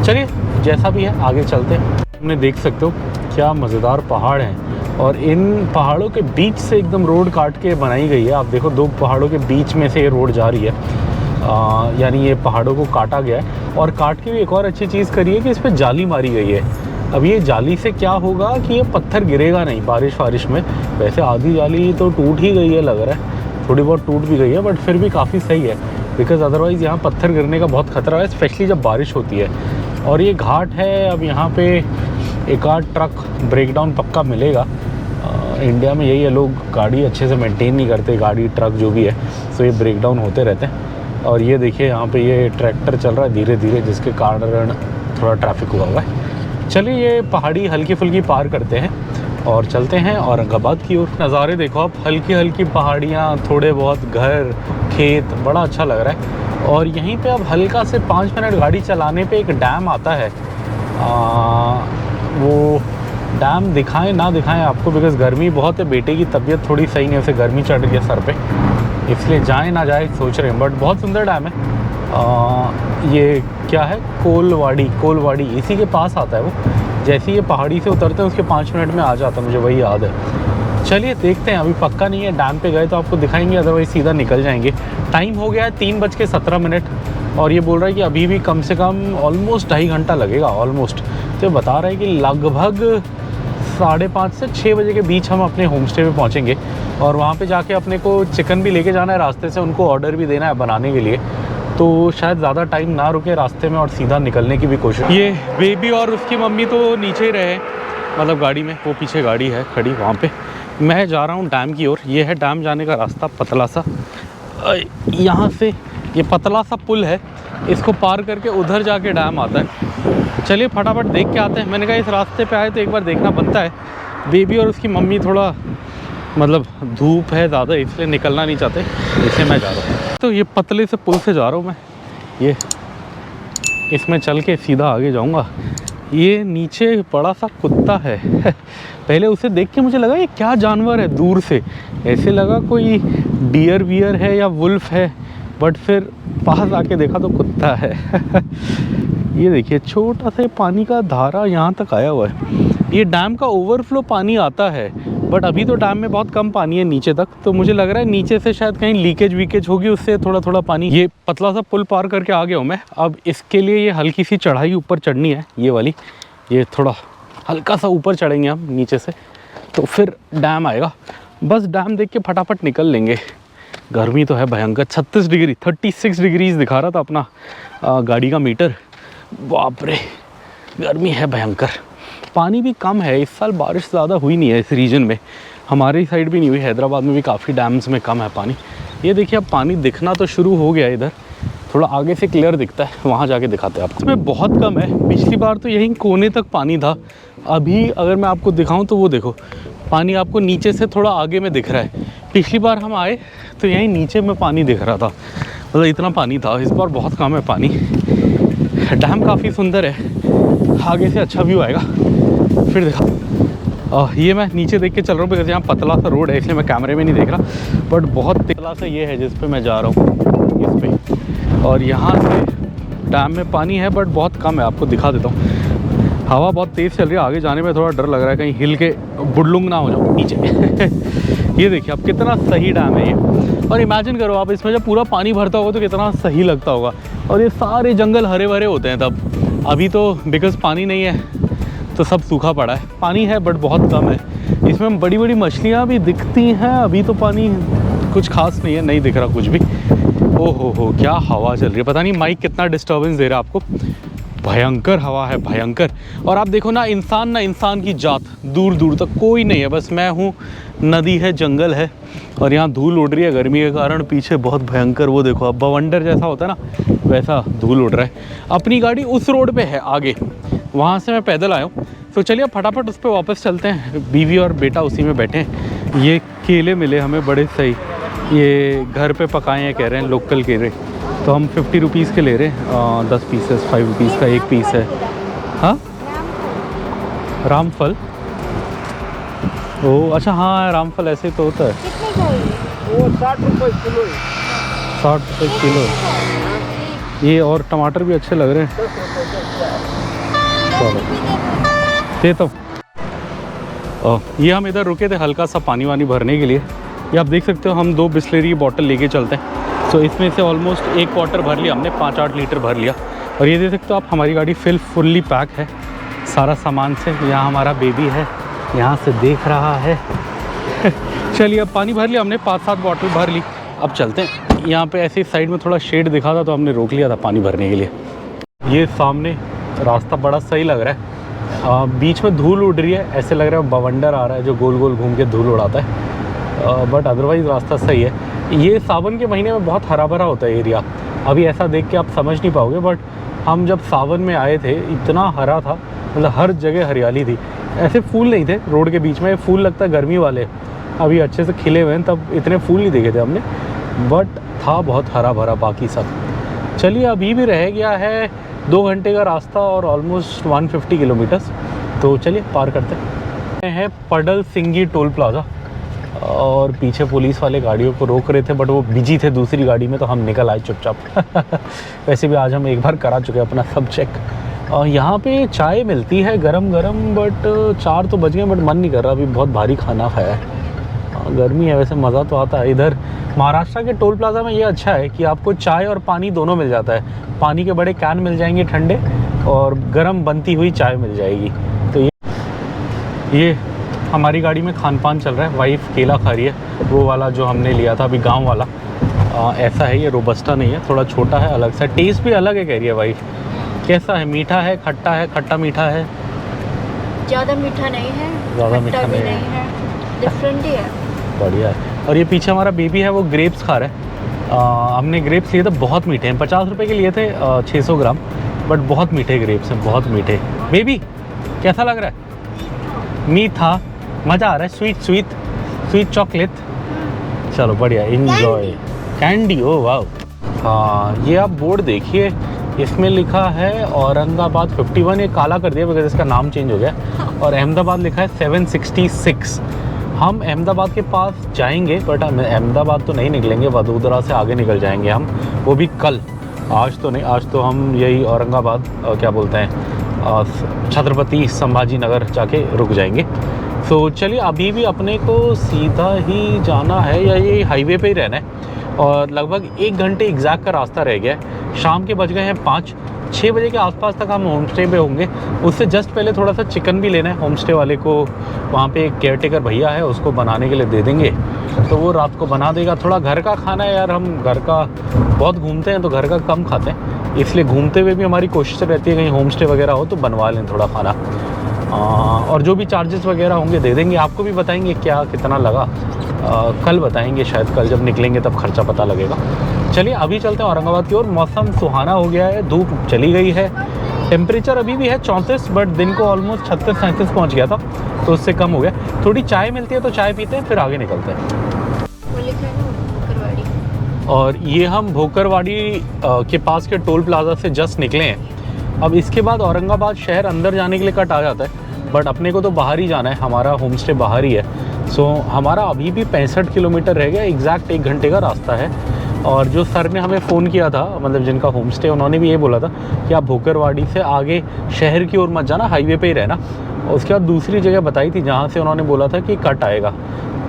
चलिए जैसा भी है आगे चलते हैं। हमने देख सकते हो क्या मज़ेदार पहाड़ हैं, और इन पहाड़ों के बीच से एकदम रोड काट के बनाई गई है। आप देखो 2 पहाड़ों के बीच में से ये रोड जा रही है, यानी ये पहाड़ों को काटा गया है। और काट के भी एक और अच्छी चीज़ करी है कि इस पर जाली मारी गई है। अब ये जाली से क्या होगा कि ये पत्थर गिरेगा नहीं बारिश में। वैसे आधी जाली तो टूट ही गई है लग रहा है, थोड़ी बहुत टूट भी गई है, बट फिर भी काफ़ी सही है। बिकॉज़ अदरवाइज़ यहाँ पत्थर गिरने का बहुत ख़तरा है, स्पेशली जब बारिश होती है। और ये घाट है, अब यहाँ पे एक आध ट्रक ब्रेकडाउन पक्का मिलेगा। इंडिया में यही है, लोग गाड़ी अच्छे से मेंटेन नहीं करते, गाड़ी ट्रक जो भी है, तो ये ब्रेकडाउन होते रहते हैं। और ये देखिए यहाँ पे ये ट्रैक्टर चल रहा है धीरे धीरे, जिसके कारण थोड़ा ट्रैफिक हुआ हुआ है। चलिए ये पहाड़ी हल्की फुल्की पार करते हैं और चलते हैं औरंगाबाद की ओर। नज़ारे देखो आप, हल्की हल्की पहाड़ियाँ, थोड़े बहुत घर, खेत, बड़ा अच्छा लग रहा है। और यहीं पे अब हल्का से 5 मिनट गाड़ी चलाने पे एक डैम आता है। वो डैम दिखाएं ना दिखाएं आपको, बिकॉज़ गर्मी बहुत है, बेटे की तबीयत थोड़ी सही नहीं है, उसे गर्मी चढ़ रही है सर पे, इसलिए जाए ना जाए सोच रहे हैं। बट बहुत सुंदर डैम है। ये क्या है, कोलवाड़ी इसी के पास आता है वो। जैसे ही ये पहाड़ी से उतरते हैं उसके 5 मिनट में आ जाता है, मुझे वही याद है। चलिए देखते हैं, अभी पक्का नहीं है, डैम पे गए तो आपको दिखाएंगे, अदरवाइज़ सीधा निकल जाएंगे। टाइम हो गया है 3:17 और ये बोल रहा है कि अभी भी कम से कम ऑलमोस्ट 2.5 घंटा लगेगा ऑलमोस्ट। तो बता रहा है कि लगभग 5:30 से 6 बजे के बीच हम अपने होम स्टे पे पहुँचेंगे। और वहाँ पे जाके अपने को चिकन भी लेके जाना है रास्ते से, उनको ऑर्डर भी देना है बनाने के लिए, तो शायद ज़्यादा टाइम ना रुके रास्ते में और सीधा निकलने की भी कोशिश। ये बेबी और उसकी मम्मी तो नीचे ही रहे, मतलब गाड़ी में, वो पीछे गाड़ी है खड़ी वहाँ पे। मैं जा रहा हूँ डैम की ओर। ये है डैम जाने का रास्ता, पतला सा। यहाँ से ये पतला सा पुल है, इसको पार करके उधर जाके डैम आता है। चलिए फटाफट देख के आते हैं। मैंने कहा इस रास्ते पे आए तो एक बार देखना बनता है। बेबी और उसकी मम्मी थोड़ा मतलब धूप है ज़्यादा, इसलिए निकलना नहीं चाहते, इसलिए मैं जा रहा हूँ। तो ये पतले से पुल से जा रहा हूँ मैं, ये इसमें चल के सीधा आगे जाऊँगा। ये नीचे बड़ा सा कुत्ता है पहले उसे देख के मुझे लगा ये क्या जानवर है, दूर से ऐसे लगा कोई डियर वियर है या वुल्फ है, बट फिर पास आके देखा तो कुत्ता है ये देखिए छोटा सा पानी का धारा यहाँ तक आया हुआ है। ये डैम का ओवरफ्लो पानी आता है, बट अभी तो डैम में बहुत कम पानी है नीचे तक, तो मुझे लग रहा है नीचे से शायद कहीं लीकेज वीकेज होगी, उससे थोड़ा थोड़ा पानी। ये पतला सा पुल पार करके आ गया हूँ मैं। अब इसके लिए ये हल्की सी चढ़ाई ऊपर चढ़नी है, ये वाली, ये थोड़ा हल्का सा ऊपर चढ़ेंगे हम नीचे से, तो फिर डैम आएगा। बस डैम देख के फटाफट निकल लेंगे। गर्मी तो है भयंकर, 36 डिग्री 36 डिग्रीज दिखा रहा था अपना गाड़ी का मीटर। बाप रे गर्मी है भयंकर। पानी भी कम है इस साल, बारिश ज़्यादा हुई नहीं है इस रीजन में, हमारी साइड भी नहीं हुई, हैदराबाद में भी काफ़ी डैम्स में कम है पानी। ये देखिए अब पानी दिखना तो शुरू हो गया, इधर थोड़ा आगे से क्लियर दिखता है, वहाँ जाके दिखाते हैं आपको। इसमें बहुत कम है, पिछली बार तो यहीं कोने तक पानी था, अभी अगर मैं आपको दिखाऊँ तो वो देखो पानी आपको नीचे से थोड़ा आगे में दिख रहा है। पिछली बार हम आए तो यहीं नीचे में पानी दिख रहा था, मतलब इतना पानी था। इस बार बहुत कम है पानी। डैम काफ़ी सुंदर है, आगे से अच्छा व्यू आएगा, फिर दिखा। ये मैं नीचे देख के चल रहा हूँ बिकॉज यहाँ पतला सा रोड है, इसलिए मैं कैमरे में नहीं देख रहा, बट बहुत पतला सा ये है जिस पे मैं जा रहा हूँ इस पे। और यहाँ से डैम में पानी है बट बहुत कम है, आपको दिखा देता हूँ। हवा बहुत तेज़ चल रही है, आगे जाने में थोड़ा डर लग रहा है कहीं हिल के बुडलुंग ना हो जाओ नीचे ये देखिए अब कितना सही डैम है ये। और इमेजिन करो आप, इसमें जब पूरा पानी भरता होगा तो कितना सही लगता होगा। और ये सारे जंगल हरे भरे होते हैं तब, अभी तो बिकॉज पानी नहीं है तो सब सूखा पड़ा है। पानी है बट बहुत कम है। इसमें बड़ी बड़ी मछलियाँ भी दिखती हैं, अभी तो पानी कुछ खास नहीं है, नहीं दिख रहा कुछ भी। ओहो हो क्या हवा चल रही है, पता नहीं माइक कितना डिस्टर्बेंस दे रहा है आपको, भयंकर हवा है भयंकर। और आप देखो ना इंसान की जात, दूर दूर तक कोई नहीं है, बस मैं हूँ, नदी है, जंगल है, और यहाँ धूल उड़ रही है गर्मी के कारण। पीछे बहुत भयंकर वो देखो, अब बवंडर जैसा होता है ना वैसा धूल उड़ रहा है। अपनी गाड़ी उस रोड पे है आगे, वहाँ से मैं पैदल आया हूँ। तो चलिए फटाफट उस पर वापस चलते हैं। बीवी और बेटा उसी में बैठे हैं। ये केले मिले हमें बड़े सही, ये घर पे पकाए हैं कह रहे हैं, लोकल केले। तो हम 50 रुपीज़ के ले रहे हैं, 10 पीसेस, 5 रुपीज़ का एक पीस है। हाँ रामफल, ओ अच्छा हाँ रामफल ऐसे तो होता है। कितने का है? वो 60 रुपये किलो है। 60 रुपये किलो। ये और टमाटर भी अच्छे लग रहे हैं। चलो ये तो ये हम इधर रुके थे हल्का सा पानी वानी भरने के लिए। ये आप देख सकते हो हम 2 बिस्लरी की बॉटल लेके चलते हैं, तो इसमें से ऑलमोस्ट 1 क्वार्टर भर लिया हमने, 5-8 लीटर भर लिया। और ये देख सकते हो आप हमारी गाड़ी फुल्ली पैक है सारा सामान से। यहाँ हमारा बेबी है, यहाँ से देख रहा है चलिए अब पानी भर लिया हमने, 5-7 बॉटल भर ली, अब चलते हैं। यहाँ पे ऐसे साइड में थोड़ा शेड दिखा था तो हमने रोक लिया था पानी भरने के लिए। ये सामने रास्ता बड़ा सही लग रहा है, बीच में धूल उड़ रही है, ऐसे लग रहा है बवंडर आ रहा है जो गोल गोल घूम के धूल उड़ाता है, बट अदरवाइज़ रास्ता सही है। ये सावन के महीने में बहुत हरा भरा होता है एरिया, अभी ऐसा देख के आप समझ नहीं पाओगे, बट हम जब सावन में आए थे इतना हरा था, मतलब हर जगह हरियाली थी। ऐसे फूल नहीं थे रोड के बीच में, फूल लगता है गर्मी वाले, अभी अच्छे से खिले हुए हैं, तब इतने फूल नहीं देखे थे हमने, बट था बहुत हरा भरा बाकी सब। चलिए अभी भी रह गया है 2 घंटे का रास्ता और ऑलमोस्ट 150 किलोमीटर्स, तो चलिए पार करते हैं। पडल सिंगी टोल प्लाज़ा, और पीछे पुलिस वाले गाड़ियों को रोक रहे थे बट वो बिजी थे दूसरी गाड़ी में, तो हम निकल आए चुपचाप। वैसे भी आज हम एक बार करा चुके अपना सब चेक। और यहाँ पे चाय मिलती है गरम गरम, बट 4 तो बज गए, बट मन नहीं कर रहा, अभी बहुत भारी खाना खाया है, गर्मी है। वैसे मज़ा तो आता है इधर महाराष्ट्र के टोल प्लाज़ा में, ये अच्छा है कि आपको चाय और पानी दोनों मिल जाता है। पानी के बड़े कैन मिल जाएंगे ठंडे, और गरम बनती हुई चाय मिल जाएगी। तो ये हमारी गाड़ी में खान पान चल रहा है, वाइफ केला खा रही है, वो वाला जो हमने लिया था अभी गांव वाला। ऐसा है, ये रोबस्टा नहीं है, थोड़ा छोटा है, अलग सा टेस्ट भी अलग है कह रही है वाइफ। कैसा है, मीठा है, खट्टा है, खट्टा मीठा है? ज़्यादा मीठा नहीं है, ज़्यादा मीठा भी नहीं है, डिफरेंट ही है, बढ़िया है। और ये पीछे हमारा बेबी है, वो ग्रेप्स खा रहा है। हमने ग्रेप्स लिए थे, बहुत मीठे हैं, 50 रुपये के लिए थे 600 ग्राम, बट बहुत मीठे ग्रेप्स हैं, बहुत मीठे। बेबी कैसा लग रहा है? मीठा, मज़ा आ रहा है, स्वीट चॉकलेट। चलो बढ़िया, इन्जॉय। कैंडी, ओ वाह। हाँ, ये आप बोर्ड देखिए, इसमें लिखा है औरंगाबाद 51, ये काला कर दिया बिकॉज इसका नाम चेंज हो गया, और अहमदाबाद लिखा है 766। हम अहमदाबाद के पास जाएंगे, बट हम अहमदाबाद तो नहीं निकलेंगे, वडोदरा से आगे निकल जाएंगे हम, वो भी कल, आज तो नहीं। आज तो हम यही औरंगाबाद क्या बोलते हैं, छत्रपति संभाजी नगर जाके रुक जाएंगे। तो चलिए अभी भी अपने को सीधा ही जाना है, या ये हाईवे पे ही रहना है, और लगभग 1 घंटे एग्जैक्ट का रास्ता रह गया है। शाम के बज गए हैं 5-6 बजे के आसपास तक हम होम स्टे पे होंगे। उससे जस्ट पहले थोड़ा सा चिकन भी लेना है होम स्टे वाले को, वहाँ पे एक केयर टेकर भैया है, उसको बनाने के लिए दे देंगे, तो वो रात को बना देगा। थोड़ा घर का खाना है यार, हम घर का बहुत घूमते हैं तो घर का कम खाते हैं, इसलिए घूमते हुए भी हमारी कोशिश रहती है कहीं होम स्टे वगैरह हो तो बनवा लें थोड़ा खाना। और जो भी चार्जेस वगैरह होंगे दे देंगे, आपको भी बताएंगे क्या कितना लगा, कल बताएंगे, शायद कल जब निकलेंगे तब खर्चा पता लगेगा। चलिए अभी चलते हैं औरंगाबाद की ओर। मौसम सुहाना हो गया है, धूप चली गई है, टेम्परेचर अभी भी है 34, बट दिन को ऑलमोस्ट 36-37 पहुँच गया था, तो उससे कम हो गया। थोड़ी चाय मिलती है तो चाय पीते हैं, फिर आगे निकलते हैं। वो लिखा है ना भोकरवाड़ी। और ये हम भोकरवाड़ी के पास के टोल प्लाज़ा से जस्ट निकले हैं। अब इसके बाद औरंगाबाद शहर अंदर जाने के लिए कट आ जाता है, बट अपने को तो बाहर ही जाना है, हमारा होम स्टे बाहर ही है। सो हमारा अभी भी 65 किलोमीटर रह गया, एग्जैक्ट 1 घंटे का रास्ता है। और जो सर ने हमें फ़ोन किया था, मतलब जिनका होम स्टे, उन्होंने भी ये बोला था कि आप भोकरवाड़ी से आगे शहर की ओर मत जाना, हाईवे पे ही रहना। उसके बाद दूसरी जगह बताई थी जहाँ से उन्होंने बोला था कि कट आएगा,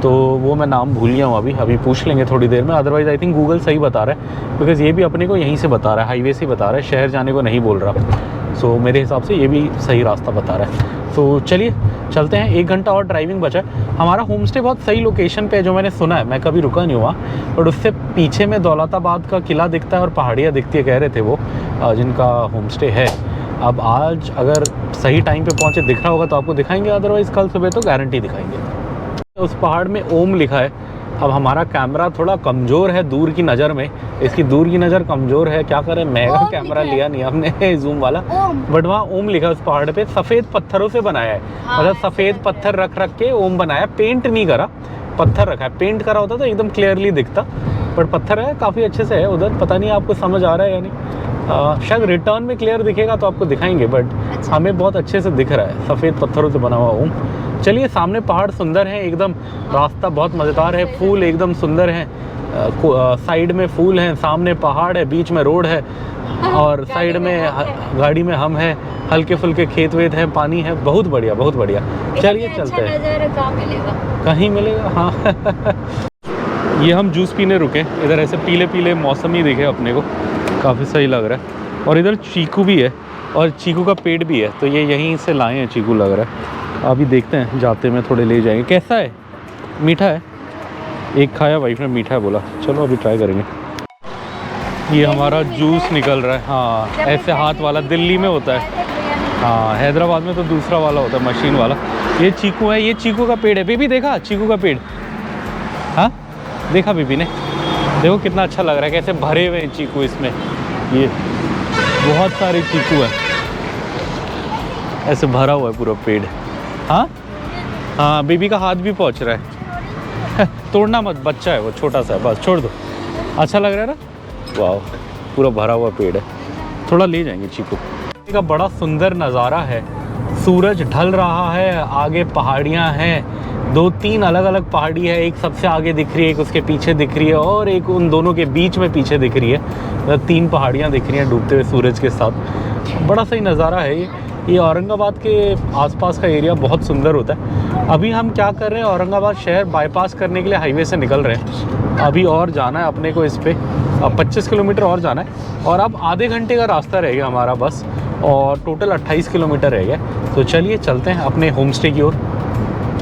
तो वो मैं नाम भूल गया हूँ, अभी पूछ लेंगे थोड़ी देर में। अदरवाइज़ आई थिंक गूगल सही बता रहा है, बिकॉज़ ये भी अपने को यहीं से बता रहा है, हाईवे से बता रहा है, शहर जाने को नहीं बोल रहा। सो मेरे हिसाब से ये भी सही रास्ता बता रहा है। तो चलिए चलते हैं, 1 घंटा और ड्राइविंग बचा है। हमारा होम स्टे बहुत सही लोकेशन पे है, जो मैंने सुना है, मैं कभी रुका नहीं हुआ, बट उससे पीछे में दौलताबाद का किला दिखता है और पहाड़ियाँ दिखती है, कह रहे थे वो जिनका होम स्टे है। अब आज अगर सही टाइम पे पहुँचे दिख रहा होगा तो आपको दिखाएंगे, अदरवाइज़ कल सुबह तो गारंटी दिखाएंगे। उस पहाड़ में ओम लिखा है। अब हमारा कैमरा थोड़ा कमज़ोर है दूर की नज़र में, इसकी दूर की नज़र कमज़ोर है, क्या करें, मेगा कैमरा लिया नहीं हमने जूम वाला, बट वहाँ ओम लिखा है उस पहाड़ पे, सफ़ेद पत्थरों से बनाया है। मतलब सफ़ेद पत्थर रख के ओम बनाया, पेंट नहीं करा, पत्थर रखा है। पेंट करा होता तो एकदम क्लियरली दिखता, बट पत्थर है, काफ़ी अच्छे से है उधर। पता नहीं आपको समझ आ रहा है या नहीं, शायद रिटर्न में क्लियर दिखेगा तो आपको दिखाएंगे, बट हमें बहुत अच्छे से दिख रहा है, सफ़ेद पत्थरों से बना हुआ ओम। चलिए, सामने पहाड़ सुंदर है एकदम, रास्ता बहुत मज़ेदार है, फूल एकदम सुंदर हैं, साइड में फूल हैं, सामने पहाड़ है, बीच में रोड है, और साइड में गाड़ी में हम हैं, हल्के फुल्के खेत वेत हैं, पानी है, बहुत बढ़िया बहुत बढ़िया। चलिए चलते हैं। कहाँ मिलेगा? कहीं मिलेगा, हाँ। ये हम जूस पीने रुके, इधर ऐसे पीले पीले मौसमी दिखे अपने को, काफ़ी सही लग रहा है। और इधर चीकू भी है, और चीकू का पेड़ भी है, तो ये यहीं से लाए हैं चीकू लग रहा है। अभी देखते हैं, जाते में थोड़े ले जाएंगे। कैसा है, मीठा है? एक खाया, वाइफ ने मीठा है बोला, चलो अभी ट्राई करेंगे। ये हमारा जूस निकल रहा है, हाँ, ऐसे हाथ वाला दिल्ली में होता है, हाँ, हैदराबाद में तो दूसरा वाला होता है, मशीन वाला। ये चीकू है, ये चीकू का पेड़ है। बेबी देखा चीकू का पेड़? हाँ देखा बेबी ने? देखो कितना अच्छा लग रहा है, कैसे भरे हुए हैं चीकू इसमें, ये बहुत सारे चीकू हैं, ऐसे भरा हुआ है पूरा पेड़। हाँ हाँ, बेबी का हाथ भी पहुँच रहा है। तोड़ना मत, बच्चा है वो, छोटा सा है, बस छोड़ दो। अच्छा लग रहा है ना? वाह, पूरा भरा हुआ पेड़ है। थोड़ा ले जाएंगे चीकू का। बड़ा सुंदर नज़ारा है, सूरज ढल रहा है, आगे पहाड़ियाँ हैं, 2-3 अलग अलग पहाड़ी है, एक सबसे आगे दिख रही है, एक उसके पीछे दिख रही है और एक उन दोनों के बीच में पीछे दिख रही है। मतलब 3 पहाड़ियाँ दिख रही हैं डूबते हुए सूरज के साथ। बड़ा सही नज़ारा है ये औरंगाबाद के आसपास का एरिया बहुत सुंदर होता है। अभी हम क्या कर रहे हैं, औरंगाबाद शहर बाईपास करने के लिए हाईवे से निकल रहे हैं। अभी और जाना है अपने को इस पे, अब 25 किलोमीटर और जाना है और अब आधे घंटे का रास्ता रह गया हमारा बस, और टोटल 28 किलोमीटर रह गया। तो चलिए चलते हैं अपने होम स्टे की ओर।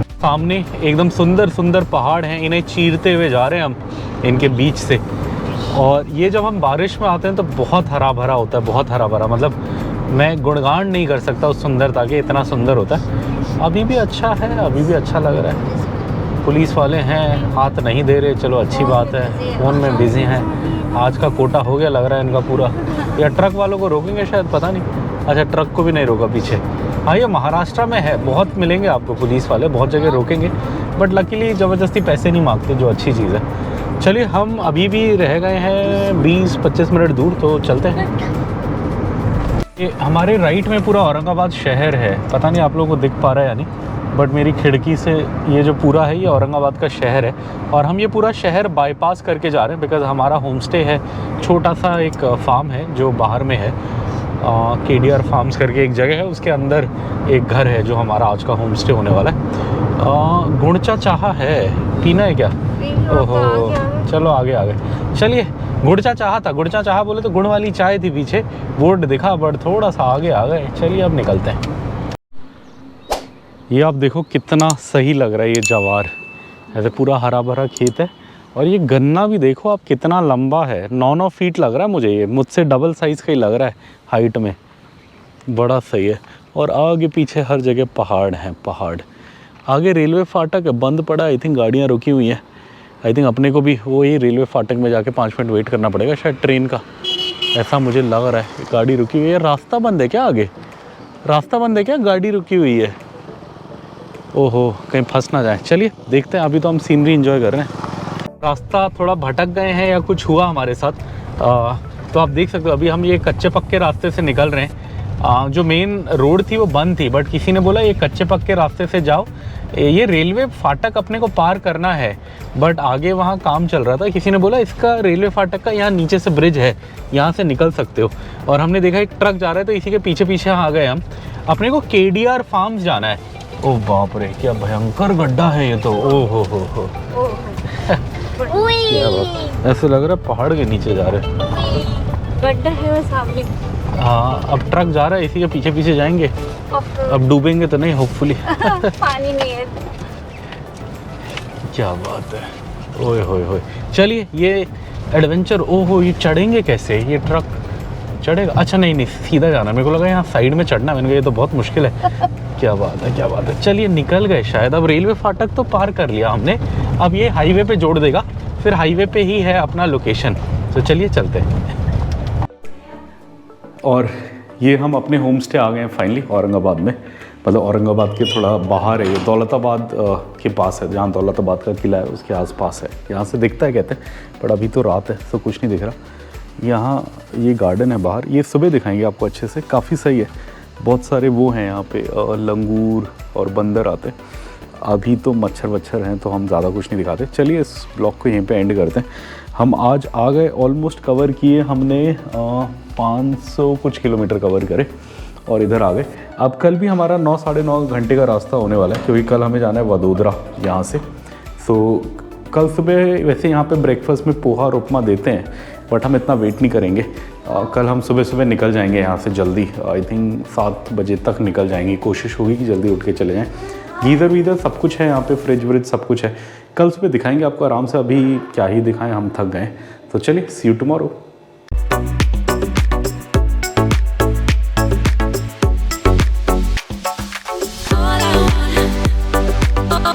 सामने एकदम सुंदर सुंदर पहाड़ हैं, इन्हें चीरते हुए जा रहे हैं हम इनके बीच से। और ये जब हम बारिश में आते हैं तो बहुत हरा भरा होता है, बहुत हरा भरा, मतलब मैं गुणगान नहीं कर सकता उस सुंदरता के, इतना सुंदर होता है। अभी भी अच्छा है, अभी भी अच्छा लग रहा है। पुलिस वाले हैं, हाथ नहीं दे रहे, चलो अच्छी बात है, फ़ोन में बिज़ी हैं। आज का कोटा हो गया लग रहा है इनका पूरा। या ट्रक वालों को रोकेंगे शायद, पता नहीं। अच्छा, ट्रक को भी नहीं रोका पीछे। हाँ, ये महाराष्ट्र में है, बहुत मिलेंगे आपको पुलिस वाले, बहुत जगह रोकेंगे, बट लकीली ज़बरदस्ती पैसे नहीं मांगते, जो अच्छी चीज़ है। चलिए, हम अभी भी रह गए हैं 20-25 मिनट दूर, तो चलते हैं। ये हमारे राइट में पूरा औरंगाबाद शहर है, पता नहीं आप लोगों को दिख पा रहा है या नहीं, बट मेरी खिड़की से ये जो पूरा है ये औरंगाबाद का शहर है। और हम ये पूरा शहर बाईपास करके जा रहे हैं, बिकॉज़ हमारा होम स्टे है, छोटा सा एक फार्म है जो बाहर में है, KDR फार्म्स करके एक जगह है, उसके अंदर एक घर है जो हमारा आज का होम स्टे होने वाला है। गुड़चा चाहा है, पीना है क्या? ओहो, चलो आगे आगे चलिए। गुड़चा चाहा था, गुड़चा चाहा बोले तो गुड़ वाली चाय थी पीछे, बोर्ड दिखा, बट थोड़ा सा आगे आ गए। चलिए अब निकलते हैं। ये आप देखो कितना सही लग रहा है, ये जवार ऐसे पूरा हरा भरा खेत है। और ये गन्ना भी देखो आप कितना लंबा है, 9-9 फीट लग रहा है मुझे, ये मुझसे डबल साइज़ का ही लग रहा है हाइट में, बड़ा सही है। और आगे पीछे हर जगह पहाड़ हैं, पहाड़। आगे रेलवे फाटक है, बंद पड़ा, आई थिंक गाड़ियाँ रुकी हुई हैं। आई थिंक अपने को भी वही रेलवे फाटक में जाके 5 मिनट वेट करना पड़ेगा शायद ट्रेन का, ऐसा मुझे लग रहा है। गाड़ी रुकी हुई है, रास्ता बंद है क्या? आगे रास्ता बंद है क्या? गाड़ी रुकी हुई है, ओहो कहीं फंस ना जाए। चलिए देखते हैं, अभी तो हम सीनरी एंजॉय कर रहे हैं। रास्ता थोड़ा भटक गए हैं या कुछ हुआ हमारे साथ, तो आप देख सकते हो अभी हम ये कच्चे पक्के रास्ते से निकल रहे हैं। जो मेन रोड थी वो बंद थी, बट किसी ने बोला ये कच्चे पक्के रास्ते से जाओ, ये रेलवे फाटक अपने को पार करना है, बट आगे वहाँ काम चल रहा था। किसी ने बोला इसका रेलवे फाटक का यहाँ नीचे से ब्रिज है, यहाँ से निकल सकते हो। और हमने देखा एक ट्रक जा रहा है, तो इसी के पीछे पीछे आ गए हम। अपने को KDR फार्म्स जाना है। ओह बाप रे, क्या भयंकर गड्ढा है ये तो, ओ हो ऐसे लग रहा है पहाड़ के नीचे जा रहे हैं। गड्ढा है वो सामने। हाँ, अब ट्रक जा रहा है, इसी के पीछे पीछे जाएंगे। अब डूबेंगे तो नहीं, होपफुली। पानी नहीं है। क्या बात है, ओए होए होए। चलिए ये एडवेंचर, ओहो ये चढ़ेंगे कैसे? ये ट्रक चढ़ेगा? अच्छा नहीं नहीं, सीधा जाना। मेरे को लगा यहाँ साइड में चढ़ना, मैंने कहा ये तो बहुत मुश्किल है। क्या बात है, क्या बात है। चलिए निकल गए शायद, अब रेलवे फाटक तो पार कर लिया हमने, अब ये हाईवे पे जोड़ देगा, फिर हाईवे पे ही है अपना लोकेशन। तो चलिए चलते हैं। और ये हम अपने होम स्टे आ गए हैं फाइनली औरंगाबाद में, मतलब औरंगाबाद के थोड़ा बाहर है, ये दौलताबाद के पास है, जहाँ दौलताबाद का किला है उसके आसपास है। यहाँ से दिखता है कहते हैं, पर अभी तो रात है तो कुछ नहीं दिख रहा। यहाँ ये गार्डन है बाहर, ये सुबह दिखाएंगे आपको अच्छे से, काफ़ी सही है। बहुत सारे वो हैं यहाँ पे लंगूर और बंदर आते हैं। अभी तो मच्छर वच्छर हैं तो हम ज़्यादा कुछ नहीं दिखाते। चलिए इस ब्लॉग को यहीं पे एंड करते हैं। हम आज आ गए, ऑलमोस्ट कवर किए हमने 500 कुछ किलोमीटर कवर करे और इधर आ गए। अब कल भी हमारा 9-9.5 घंटे का रास्ता होने वाला है, क्योंकि कल हमें जाना है वडोदरा यहाँ से। तो कल सुबह वैसे यहाँ पे ब्रेकफास्ट में पोहा और उपमा देते हैं, बट हम इतना वेट नहीं करेंगे। कल हम सुबह सुबह निकल जाएंगे यहाँ से जल्दी, आई थिंक 7 बजे तक निकल जाएंगे। कोशिश होगी कि जल्दी उठ के चले जाएँ। गीज़र वीज़र सब कुछ है यहाँ पे, फ्रिज व्रिज सब कुछ है। कल सुबह दिखाएंगे आपको आराम से, अभी क्या ही दिखाएं, हम थक गए। तो चलिए सी यू टुमारो।